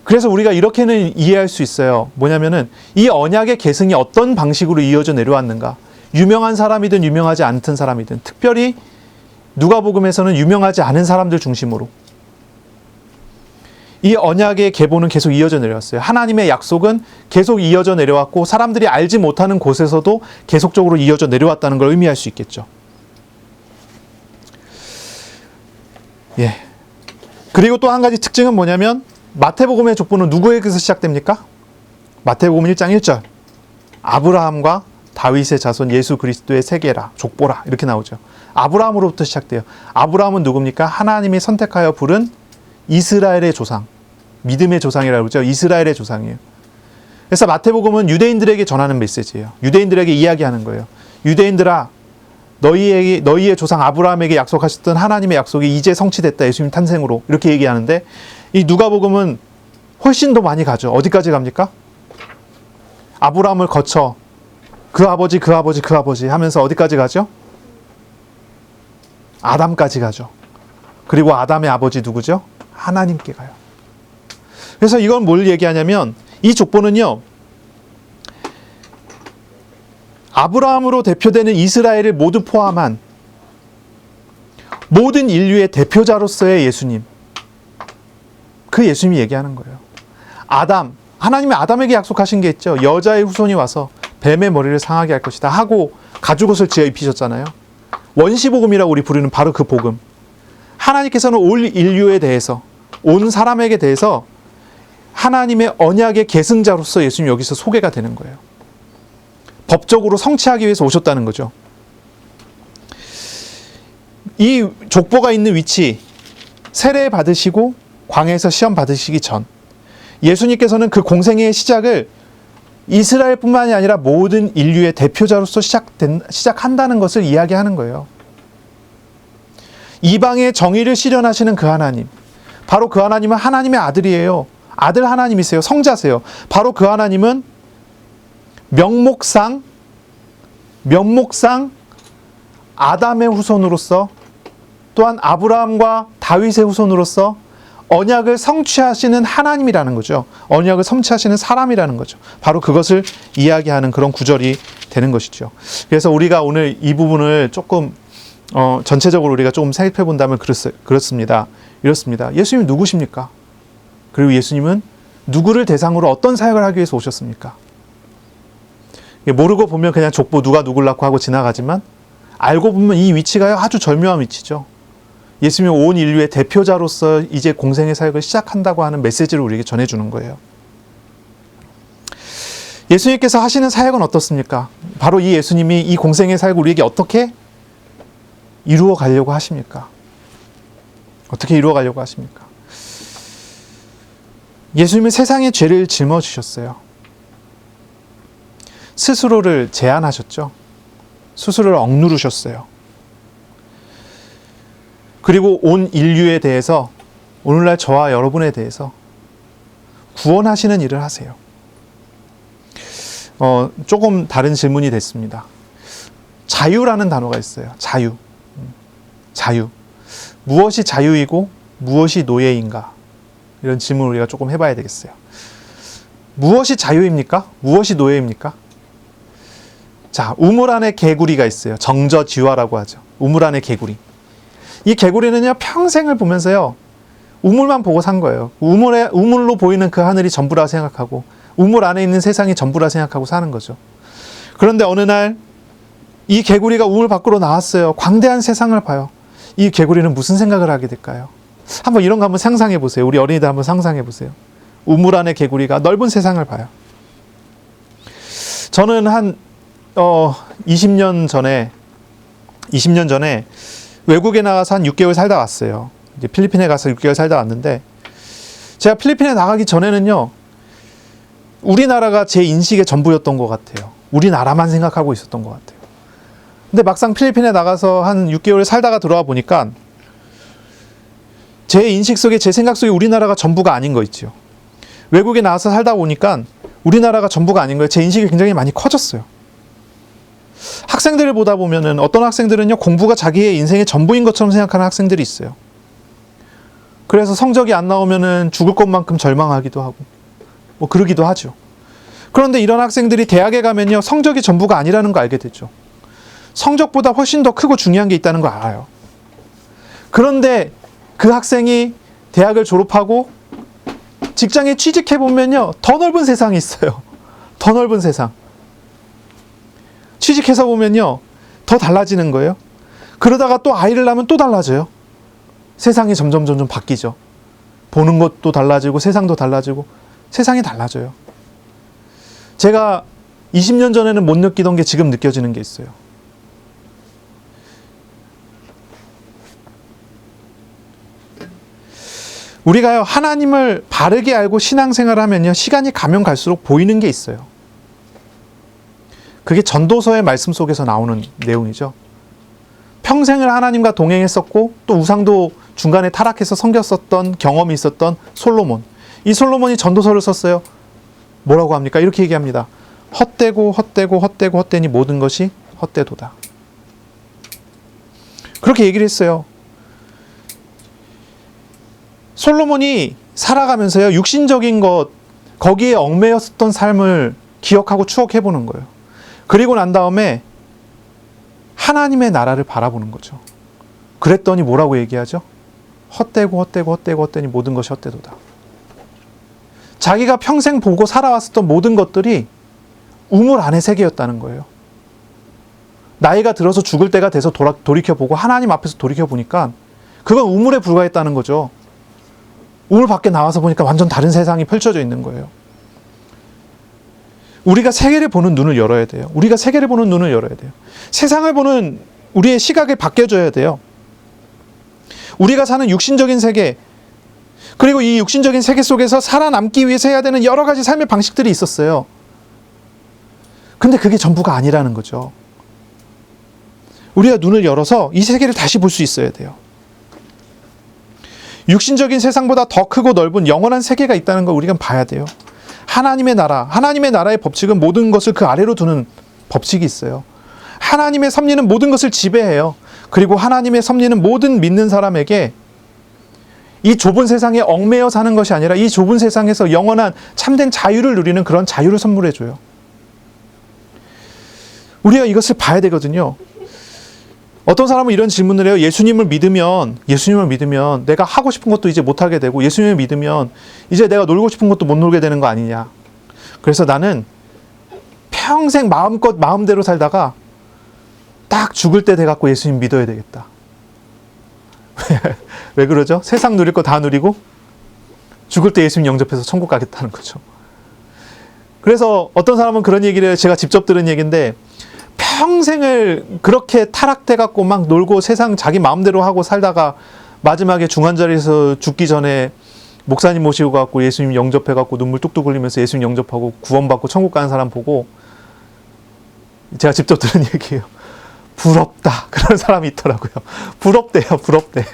Speaker 1: 그래서 우리가 이렇게는 이해할 수 있어요. 뭐냐면은 이 언약의 계승이 어떤 방식으로 이어져 내려왔는가. 유명한 사람이든 유명하지 않던 사람이든 특별히 누가복음에서는 유명하지 않은 사람들 중심으로 이 언약의 계보는 계속 이어져 내려왔어요. 하나님의 약속은 계속 이어져 내려왔고 사람들이 알지 못하는 곳에서도 계속적으로 이어져 내려왔다는 걸 의미할 수 있겠죠. 예. 그리고 또 한 가지 특징은 뭐냐면 마태복음의 족보는 누구에게서 시작됩니까? 마태복음 1장 1절. 아브라함과 다윗의 자손 예수 그리스도의 세계라, 족보라 이렇게 나오죠. 아브라함으로부터 시작돼요. 아브라함은 누굽니까? 하나님이 선택하여 부른 이스라엘의 조상, 믿음의 조상이라고 그러죠. 이스라엘의 조상이에요. 그래서 마태복음은 유대인들에게 전하는 메시지예요. 유대인들에게 이야기하는 거예요. 유대인들아, 너희의 조상 아브라함에게 약속하셨던 하나님의 약속이 이제 성취됐다. 예수님 탄생으로 이렇게 얘기하는데 이 누가복음은 훨씬 더 많이 가죠. 어디까지 갑니까? 아브라함을 거쳐 그 아버지 하면서 어디까지 가죠? 아담까지 가죠. 그리고 아담의 아버지 누구죠? 하나님께 가요. 그래서 이건 뭘 얘기하냐면 이 족보는요, 아브라함으로 대표되는 이스라엘을 모두 포함한 모든 인류의 대표자로서의 예수님, 그 예수님이 얘기하는 거예요. 하나님이 아담에게 약속하신 게 있죠. 여자의 후손이 와서 뱀의 머리를 상하게 할 것이다 하고 가죽옷을 지어 입히셨잖아요. 원시복음이라고 우리 부르는 바로 그 복음. 하나님께서는 올 인류에 대해서, 온 사람에게 대해서 하나님의 언약의 계승자로서 예수님이 여기서 소개가 되는 거예요. 법적으로 성취하기 위해서 오셨다는 거죠. 이 족보가 있는 위치, 세례 받으시고 광야에서 시험 받으시기 전 예수님께서는 그 공생애의 시작을 이스라엘뿐만이 아니라 모든 인류의 대표자로서 시작한다는 것을 이야기하는 거예요. 이방의 정의를 실현하시는 그 하나님, 바로 그 하나님은 하나님의 아들이에요. 아들 하나님이세요. 성자세요. 바로 그 하나님은 명목상 아담의 후손으로서, 또한 아브라함과 다윗의 후손으로서 언약을 성취하시는 하나님이라는 거죠. 언약을 성취하시는 사람이라는 거죠. 바로 그것을 이야기하는 그런 구절이 되는 것이죠. 그래서 우리가 오늘 이 부분을 조금 전체적으로 우리가 조금 살펴본다면 그렇습니다. 이렇습니다. 예수님 누구십니까? 그리고 예수님은 누구를 대상으로 어떤 사역을 하기 위해서 오셨습니까? 모르고 보면 그냥 족보 누가 누굴 낳고 하고 지나가지만, 알고 보면 이 위치가 아주 절묘한 위치죠. 예수님이 온 인류의 대표자로서 이제 공생의 사역을 시작한다고 하는 메시지를 우리에게 전해주는 거예요. 예수님께서 하시는 사역은 어떻습니까? 바로 이 예수님이 이 공생의 사역을 우리에게 어떻게 이루어 가려고 하십니까? 어떻게 이루어 가려고 하십니까? 예수님은 세상의 죄를 짊어지셨어요. 스스로를 제한하셨죠. 스스로를 억누르셨어요. 그리고 온 인류에 대해서, 오늘날 저와 여러분에 대해서 구원하시는 일을 하세요. 조금 다른 질문이 됐습니다. 자유라는 단어가 있어요. 자유. 무엇이 자유이고 무엇이 노예인가? 이런 질문을 우리가 조금 해봐야 되겠어요. 무엇이 자유입니까? 무엇이 노예입니까? 자, 우물 안에 개구리가 있어요. 정저지화라고 하죠. 우물 안에 개구리. 이 개구리는요, 평생을 보면서요, 우물만 보고 산 거예요. 우물로 보이는 그 하늘이 전부라 생각하고, 우물 안에 있는 세상이 전부라 생각하고 사는 거죠. 그런데 어느 날, 이 개구리가 우물 밖으로 나왔어요. 광대한 세상을 봐요. 이 개구리는 무슨 생각을 하게 될까요? 한번 이런 거 한번 상상해 보세요. 우리 어린이들 한번 상상해 보세요. 우물 안에 개구리가 넓은 세상을 봐요. 저는 한 20년 전에 외국에 나가서 한 6개월 살다 왔어요. 이제 필리핀에 가서 6개월 살다 왔는데, 제가 필리핀에 나가기 전에는요, 우리나라가 제 인식의 전부였던 것 같아요. 우리나라만 생각하고 있었던 것 같아요. 근데 막상 필리핀에 나가서 한 6개월 살다가 들어와 보니까 제 인식 속에, 제 생각 속에 우리나라가 전부가 아닌 거 있죠. 외국에 나와서 살다 보니까 우리나라가 전부가 아닌 거예요. 제 인식이 굉장히 많이 커졌어요. 학생들을 보다 보면은 어떤 학생들은요, 공부가 자기의 인생의 전부인 것처럼 생각하는 학생들이 있어요. 그래서 성적이 안 나오면은 죽을 것만큼 절망하기도 하고, 뭐 그러기도 하죠. 그런데 이런 학생들이 대학에 가면요, 성적이 전부가 아니라는 거 알게 되죠. 성적보다 훨씬 더 크고 중요한 게 있다는 거 알아요. 그런데 그 학생이 대학을 졸업하고 직장에 취직해 보면요, 더 넓은 세상이 있어요. 더 넓은 세상. 취직해서 보면요, 더 달라지는 거예요. 그러다가 또 아이를 낳으면 또 달라져요. 세상이 점점 바뀌죠. 보는 것도 달라지고 세상도 달라지고 세상이 달라져요. 제가 20년 전에는 못 느끼던 게 지금 느껴지는 게 있어요. 우리가요, 하나님을 바르게 알고 신앙생활을 하면요, 시간이 가면 갈수록 보이는 게 있어요. 그게 전도서의 말씀 속에서 나오는 내용이죠. 평생을 하나님과 동행했었고, 또 우상도 중간에 타락해서 섬겼었던 경험이 있었던 솔로몬. 이 솔로몬이 전도서를 썼어요. 뭐라고 합니까? 이렇게 얘기합니다. 헛되니 모든 것이 헛되도다. 그렇게 얘기를 했어요. 솔로몬이 살아가면서요, 육신적인 것, 거기에 얽매였었던 삶을 기억하고 추억해보는 거예요. 그리고 난 다음에 하나님의 나라를 바라보는 거죠. 그랬더니 뭐라고 얘기하죠? 헛되니 모든 것이 헛되도다. 자기가 평생 보고 살아왔었던 모든 것들이 우물 안의 세계였다는 거예요. 나이가 들어서 죽을 때가 돼서 돌이켜보고 하나님 앞에서 돌이켜보니까 그건 우물에 불과했다는 거죠. 우물 밖에 나와서 보니까 완전 다른 세상이 펼쳐져 있는 거예요. 우리가 세계를 보는 눈을 열어야 돼요. 우리가 세계를 보는 눈을 열어야 돼요. 세상을 보는 우리의 시각을 바뀌어줘야 돼요. 우리가 사는 육신적인 세계, 그리고 이 육신적인 세계 속에서 살아남기 위해서 해야 되는 여러 가지 삶의 방식들이 있었어요. 근데 그게 전부가 아니라는 거죠. 우리가 눈을 열어서 이 세계를 다시 볼 수 있어야 돼요. 육신적인 세상보다 더 크고 넓은 영원한 세계가 있다는 걸 우리가 봐야 돼요. 하나님의 나라의 법칙은 모든 것을 그 아래로 두는 법칙이 있어요. 하나님의 섭리는 모든 것을 지배해요. 그리고 하나님의 섭리는 모든 믿는 사람에게 이 좁은 세상에 얽매여 사는 것이 아니라 이 좁은 세상에서 영원한 참된 자유를 누리는 그런 자유를 선물해줘요. 우리가 이것을 봐야 되거든요. 어떤 사람은 이런 질문을 해요. 예수님을 믿으면 내가 하고 싶은 것도 이제 못하게 되고, 예수님을 믿으면 이제 내가 놀고 싶은 것도 못 놀게 되는 거 아니냐. 그래서 나는 평생 마음대로 살다가 딱 죽을 때 돼갖고 예수님 믿어야 되겠다. 왜 그러죠? 세상 누릴 거 다 누리고 죽을 때 예수님 영접해서 천국 가겠다는 거죠. 그래서 어떤 사람은 그런 얘기를 해요. 제가 직접 들은 얘기인데, 평생을 그렇게 타락돼갖고 막 놀고 세상 자기 마음대로 하고 살다가 마지막에 중환자리에서 죽기 전에 목사님 모시고 가고 예수님 영접해갖고 눈물 뚝뚝 흘리면서 예수님 영접하고 구원받고 천국 가는 사람 보고 제가 직접 들은 얘기예요. 부럽다. 그런 사람이 있더라고요. 부럽대요. 부럽대.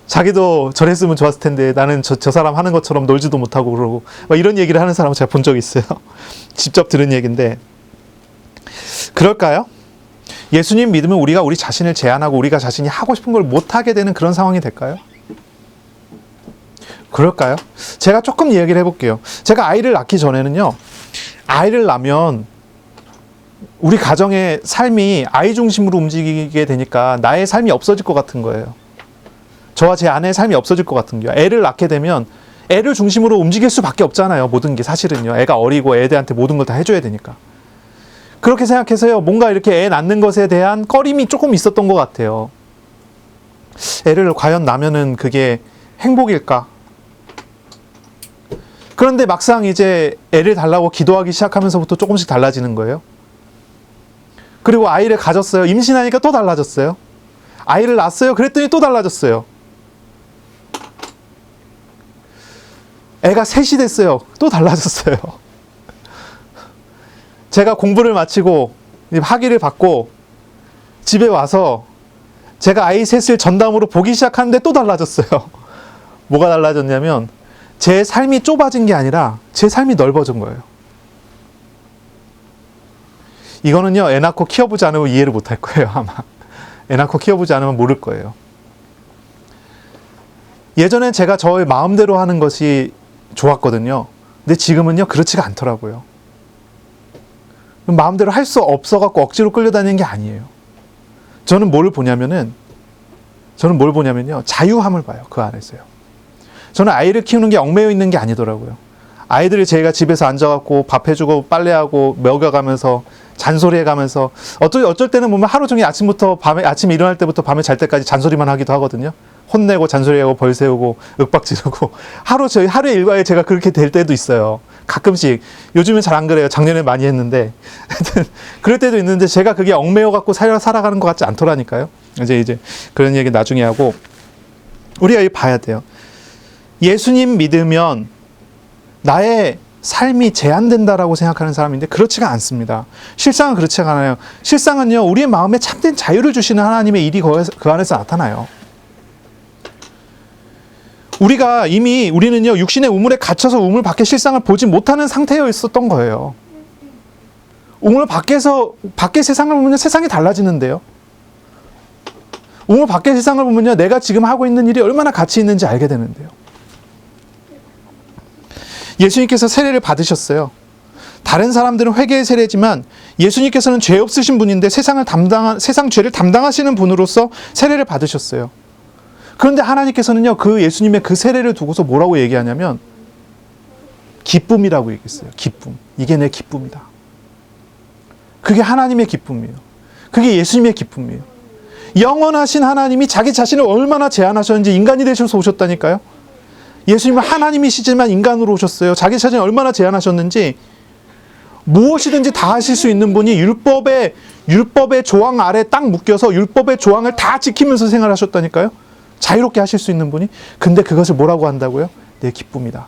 Speaker 1: 자기도 저랬으면 좋았을 텐데 나는 저 사람 하는 것처럼 놀지도 못하고 그러고 막 이런 얘기를 하는 사람을 제가 본 적이 있어요. 직접 들은 얘기인데, 그럴까요? 예수님 믿으면 우리가 우리 자신을 제한하고 우리가 자신이 하고 싶은 걸 못하게 되는 그런 상황이 될까요? 그럴까요? 제가 조금 얘기를 해볼게요. 제가 아이를 낳기 전에는요, 아이를 낳으면 우리 가정의 삶이 아이 중심으로 움직이게 되니까 나의 삶이 없어질 것 같은 거예요. 저와 제 아내의 삶이 없어질 것 같은 거예요. 애를 낳게 되면 애를 중심으로 움직일 수밖에 없잖아요. 모든 게 사실은요. 애가 어리고 애들한테 모든 걸 다 해줘야 되니까. 그렇게 생각해서요, 뭔가 이렇게 애 낳는 것에 대한 꺼림이 조금 있었던 것 같아요. 애를 과연 낳으면은 그게 행복일까? 그런데 막상 이제 애를 달라고 기도하기 시작하면서부터 조금씩 달라지는 거예요. 그리고 아이를 가졌어요. 임신하니까 또 달라졌어요. 아이를 낳았어요. 그랬더니 또 달라졌어요. 애가 셋이 됐어요. 또 달라졌어요. 제가 공부를 마치고 학위를 받고 집에 와서 제가 아이 셋을 전담으로 보기 시작하는데 또 달라졌어요. 뭐가 달라졌냐면 제 삶이 좁아진 게 아니라 제 삶이 넓어진 거예요. 이거는요, 애 낳고 키워보지 않으면 이해를 못할 거예요, 아마. 애 낳고 키워보지 않으면 모를 거예요. 예전엔 제가 저의 마음대로 하는 것이 좋았거든요. 근데 지금은요, 그렇지가 않더라고요. 마음대로 할 수 없어갖고 억지로 끌려다니는 게 아니에요. 저는 뭘 보냐면요, 자유함을 봐요, 그 안에서요. 저는 아이를 키우는 게 얽매여 있는 게 아니더라고요. 아이들이 제가 집에서 앉아갖고 밥 해주고 빨래하고 먹여가면서 잔소리해가면서 어쩔 때는 보면 하루 종일 아침에 일어날 때부터 밤에 잘 때까지 잔소리만 하기도 하거든요. 혼내고 잔소리하고 벌 세우고 윽박 지르고 하루의 일과에 제가 그렇게 될 때도 있어요. 가끔씩. 요즘은 잘 안 그래요. 작년에 많이 했는데 하여튼 그럴 때도 있는데 제가 그게 얽매여 갖고 살아가는 것 같지 않더라니까요. 이제 그런 얘기 나중에 하고, 우리가 봐야 돼요. 예수님 믿으면 나의 삶이 제한된다라고 생각하는 사람인데 그렇지가 않습니다. 실상은 그렇지가 않아요. 실상은요, 우리의 마음에 참된 자유를 주시는 하나님의 일이 그 안에서 나타나요. 우리는요, 육신의 우물에 갇혀서 우물 밖의 실상을 보지 못하는 상태에 있었던 거예요. 우물 밖의 세상을 보면 세상이 달라지는데요. 우물 밖의 세상을 보면요, 내가 지금 하고 있는 일이 얼마나 가치 있는지 알게 되는데요. 예수님께서 세례를 받으셨어요. 다른 사람들은 회개의 세례지만 예수님께서는 죄 없으신 분인데 세상 죄를 담당하시는 분으로서 세례를 받으셨어요. 그런데 하나님께서는요, 그 예수님의 그 세례를 두고서 뭐라고 얘기하냐면 기쁨이라고 얘기했어요. 기쁨. 이게 내 기쁨이다. 그게 하나님의 기쁨이에요. 그게 예수님의 기쁨이에요. 영원하신 하나님이 자기 자신을 얼마나 제한하셨는지 인간이 되셔서 오셨다니까요. 예수님은 하나님이시지만 인간으로 오셨어요. 자기 자신을 얼마나 제한하셨는지 무엇이든지 다 하실 수 있는 분이 율법의 조항 아래 딱 묶여서 율법의 조항을 다 지키면서 생활하셨다니까요. 자유롭게 하실 수 있는 분이. 근데 그것을 뭐라고 한다고요? 내 기쁨이다.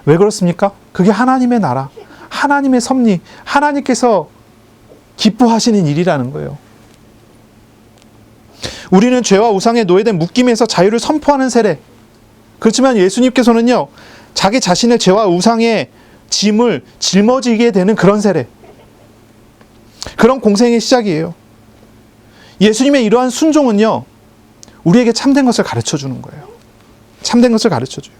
Speaker 1: 왜 그렇습니까? 그게 하나님의 나라, 하나님의 섭리, 하나님께서 기뻐하시는 일이라는 거예요. 우리는 죄와 우상에 노예된 묶임에서 자유를 선포하는 세례. 그렇지만 예수님께서는요, 자기 자신의 죄와 우상의 짐을 짊어지게 되는 그런 세례. 그런 공생의 시작이에요. 예수님의 이러한 순종은요, 우리에게 참된 것을 가르쳐 주는 거예요. 참된 것을 가르쳐 줘요.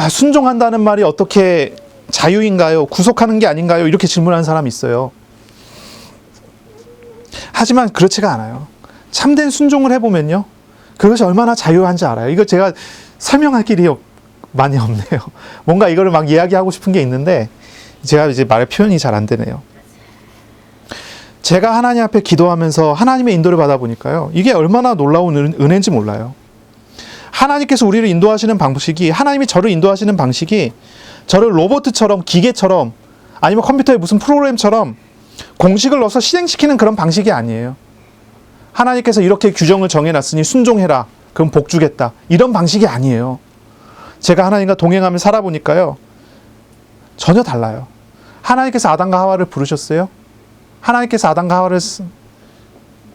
Speaker 1: 순종한다는 말이 어떻게 자유인가요? 구속하는 게 아닌가요? 이렇게 질문하는 사람이 있어요. 하지만 그렇지가 않아요. 참된 순종을 해보면요, 그것이 얼마나 자유한지 알아요. 이거 제가 설명할 길이 많이 없네요. 뭔가 이거를 막 이야기하고 싶은 게 있는데 제가 이제 말의 표현이 잘 안 되네요. 제가 하나님 앞에 기도하면서 하나님의 인도를 받아보니까요, 이게 얼마나 놀라운 은혜인지 몰라요. 하나님께서 우리를 인도하시는 방식이, 하나님이 저를 인도하시는 방식이 저를 로봇처럼, 기계처럼, 아니면 컴퓨터에 무슨 프로그램처럼 공식을 넣어서 실행시키는 그런 방식이 아니에요. 하나님께서 이렇게 규정을 정해놨으니 순종해라, 그럼 복 주겠다, 이런 방식이 아니에요. 제가 하나님과 동행하며 살아보니까요, 전혀 달라요. 하나님께서 아담과 하와를 부르셨어요. 하나님께서 아담과 하와를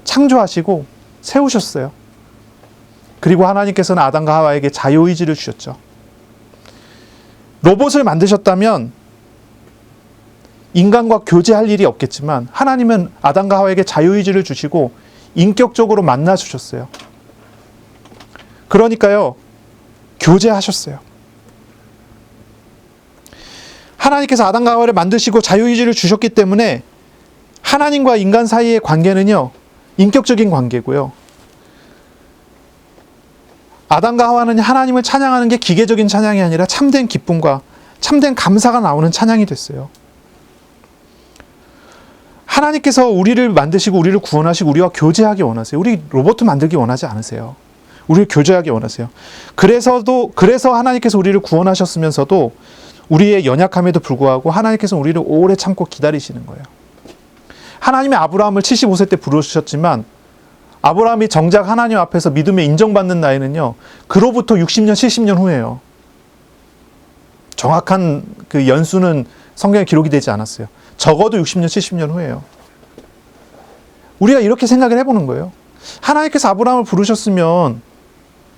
Speaker 1: 창조하시고 세우셨어요. 그리고 하나님께서는 아담과 하와에게 자유의지를 주셨죠. 로봇을 만드셨다면 인간과 교제할 일이 없겠지만 하나님은 아담과 하와에게 자유의지를 주시고 인격적으로 만나 주셨어요. 그러니까요, 교제하셨어요. 하나님께서 아담과 하와를 만드시고 자유의지를 주셨기 때문에 하나님과 인간 사이의 관계는요, 인격적인 관계고요. 아담과 하와는 하나님을 찬양하는 게 기계적인 찬양이 아니라 참된 기쁨과 참된 감사가 나오는 찬양이 됐어요. 하나님께서 우리를 만드시고 우리를 구원하시고 우리와 교제하기 원하세요. 우리 로봇 만들기 원하지 않으세요. 우리를 교제하기 원하세요. 그래서 하나님께서 우리를 구원하셨으면서도 우리의 연약함에도 불구하고 하나님께서 우리를 오래 참고 기다리시는 거예요. 하나님이 아브라함을 75세 때 부르셨지만 아브라함이 정작 하나님 앞에서 믿음에 인정받는 나이는요, 그로부터 60년, 70년 후예요. 정확한 그 연수는 성경에 기록이 되지 않았어요. 적어도 60년, 70년 후예요. 우리가 이렇게 생각을 해보는 거예요. 하나님께서 아브라함을 부르셨으면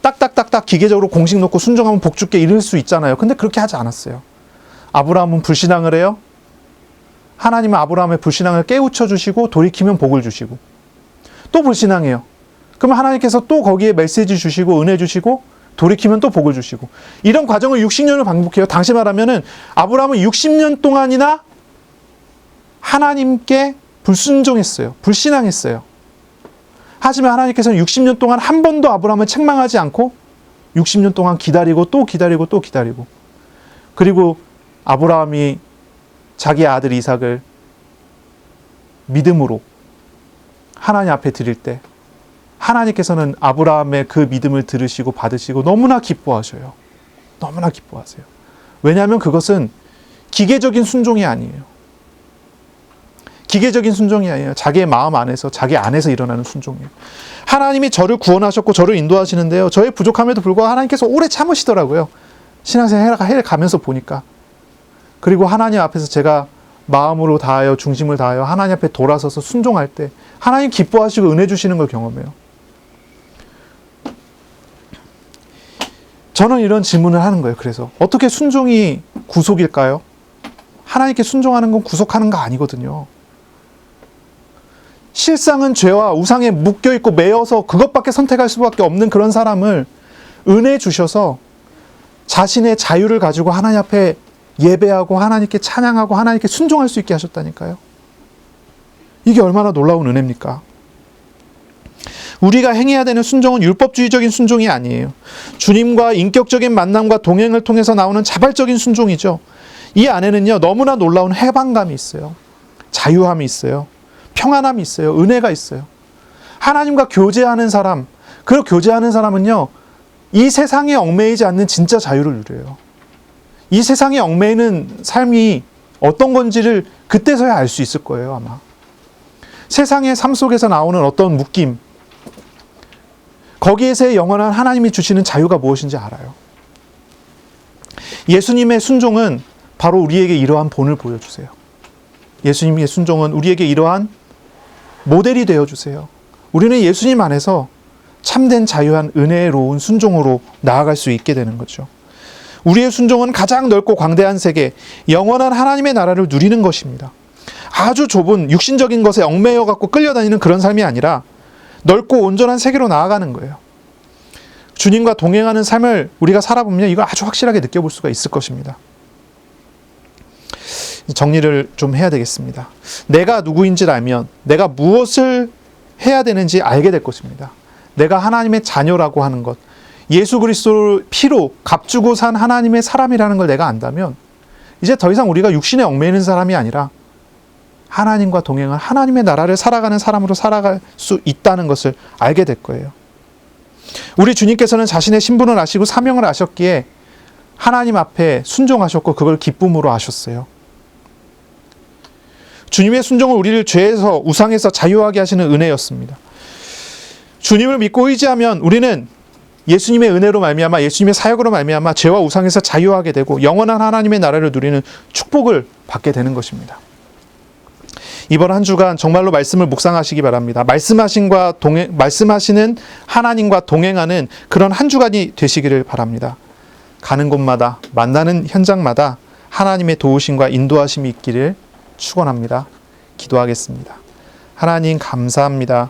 Speaker 1: 딱딱딱딱 기계적으로 공식 놓고 순종하면 복 줄게 이럴 수 있잖아요. 근데 그렇게 하지 않았어요. 아브라함은 불신앙을 해요. 하나님은 아브라함의 불신앙을 깨우쳐 주시고 돌이키면 복을 주시고, 또 불신앙해요. 그러면 하나님께서 또 거기에 메시지 주시고 은혜 주시고 돌이키면 또 복을 주시고, 이런 과정을 60년을 반복해요. 당시 말하면은 아브라함은 60년 동안이나 하나님께 불순종했어요. 불신앙했어요. 하지만 하나님께서는 60년 동안 한 번도 아브라함을 책망하지 않고 60년 동안 기다리고 또 기다리고 또 기다리고, 그리고 아브라함이 자기 아들 이삭을 믿음으로 하나님 앞에 드릴 때 하나님께서는 아브라함의 그 믿음을 들으시고 받으시고 너무나 기뻐하셔요. 너무나 기뻐하세요. 왜냐하면 그것은 기계적인 순종이 아니에요. 기계적인 순종이 아니에요. 자기의 마음 안에서, 자기 안에서 일어나는 순종이에요. 하나님이 저를 구원하셨고 저를 인도하시는데요, 저의 부족함에도 불구하고 하나님께서 오래 참으시더라고요. 신앙생활 해가면서 보니까. 그리고 하나님 앞에서 제가 마음으로 다하여 중심을 다하여 하나님 앞에 돌아서서 순종할 때 하나님 기뻐하시고 은혜 주시는 걸 경험해요. 저는 이런 질문을 하는 거예요. 그래서 어떻게 순종이 구속일까요? 하나님께 순종하는 건 구속하는 거 아니거든요. 실상은 죄와 우상에 묶여있고 매여서 그것밖에 선택할 수밖에 없는 그런 사람을 은혜 주셔서 자신의 자유를 가지고 하나님 앞에 예배하고 하나님께 찬양하고 하나님께 순종할 수 있게 하셨다니까요. 이게 얼마나 놀라운 은혜입니까? 우리가 행해야 되는 순종은 율법주의적인 순종이 아니에요. 주님과 인격적인 만남과 동행을 통해서 나오는 자발적인 순종이죠. 이 안에는요, 너무나 놀라운 해방감이 있어요. 자유함이 있어요. 평안함이 있어요. 은혜가 있어요. 하나님과 교제하는 사람, 그 교제하는 사람은요, 이 세상에 얽매이지 않는 진짜 자유를 누려요. 이 세상에 얽매이는 삶이 어떤 건지를 그때서야 알 수 있을 거예요, 아마. 세상의 삶 속에서 나오는 어떤 묶임, 거기에서의 영원한 하나님이 주시는 자유가 무엇인지 알아요. 예수님의 순종은 바로 우리에게 이러한 본을 보여주세요. 예수님의 순종은 우리에게 이러한 모델이 되어주세요. 우리는 예수님 안에서 참된 자유한 은혜로운 순종으로 나아갈 수 있게 되는 거죠. 우리의 순종은 가장 넓고 광대한 세계, 영원한 하나님의 나라를 누리는 것입니다. 아주 좁은 육신적인 것에 얽매여 갖고 끌려다니는 그런 삶이 아니라 넓고 온전한 세계로 나아가는 거예요. 주님과 동행하는 삶을 우리가 살아보면 이거 아주 확실하게 느껴볼 수가 있을 것입니다. 정리를 좀 해야 되겠습니다. 내가 누구인지를 알면 내가 무엇을 해야 되는지 알게 될 것입니다. 내가 하나님의 자녀라고 하는 것, 예수 그리스도 피로 값주고 산 하나님의 사람이라는 걸 내가 안다면 이제 더 이상 우리가 육신에 얽매이는 사람이 아니라 하나님과 동행한 하나님의 나라를 살아가는 사람으로 살아갈 수 있다는 것을 알게 될 거예요. 우리 주님께서는 자신의 신분을 아시고 사명을 아셨기에 하나님 앞에 순종하셨고 그걸 기쁨으로 하셨어요. 주님의 순종은 우리를 죄에서 우상에서 자유하게 하시는 은혜였습니다. 주님을 믿고 의지하면 우리는 예수님의 은혜로 말미암아 예수님의 사역으로 말미암아 죄와 우상에서 자유하게 되고 영원한 하나님의 나라를 누리는 축복을 받게 되는 것입니다. 이번 한 주간 정말로 말씀을 묵상하시기 바랍니다. 말씀하시는 하나님과 동행하는 그런 한 주간이 되시기를 바랍니다. 가는 곳마다 만나는 현장마다 하나님의 도우심과 인도하심이 있기를 축원합니다. 기도하겠습니다. 하나님 감사합니다.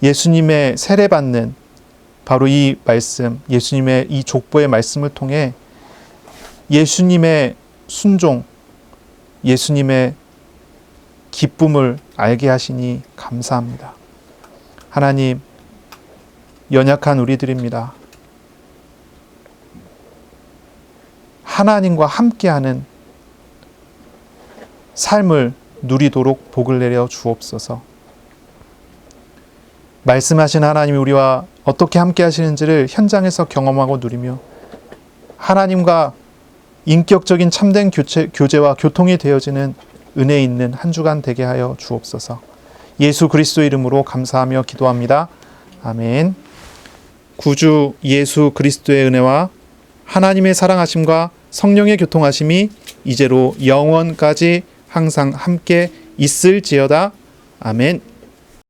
Speaker 1: 예수님의 세례받는 바로 이 말씀, 예수님의 이 족보의 말씀을 통해 예수님의 순종, 예수님의 기쁨을 알게 하시니 감사합니다. 하나님, 연약한 우리들입니다. 하나님과 함께하는 삶을 누리도록 복을 내려 주옵소서. 말씀하신 하나님이 우리와 어떻게 함께 하시는지를 현장에서 경험하고 누리며 하나님과 인격적인 참된 교제와 교통이 되어지는 은혜 있는 한 주간 되게 하여 주옵소서. 예수 그리스도 이름으로 감사하며 기도합니다. 아멘. 구주 예수 그리스도의 은혜와 하나님의 사랑하심과 성령의 교통하심이 이제로 영원까지 항상 함께 있을지어다. 아멘.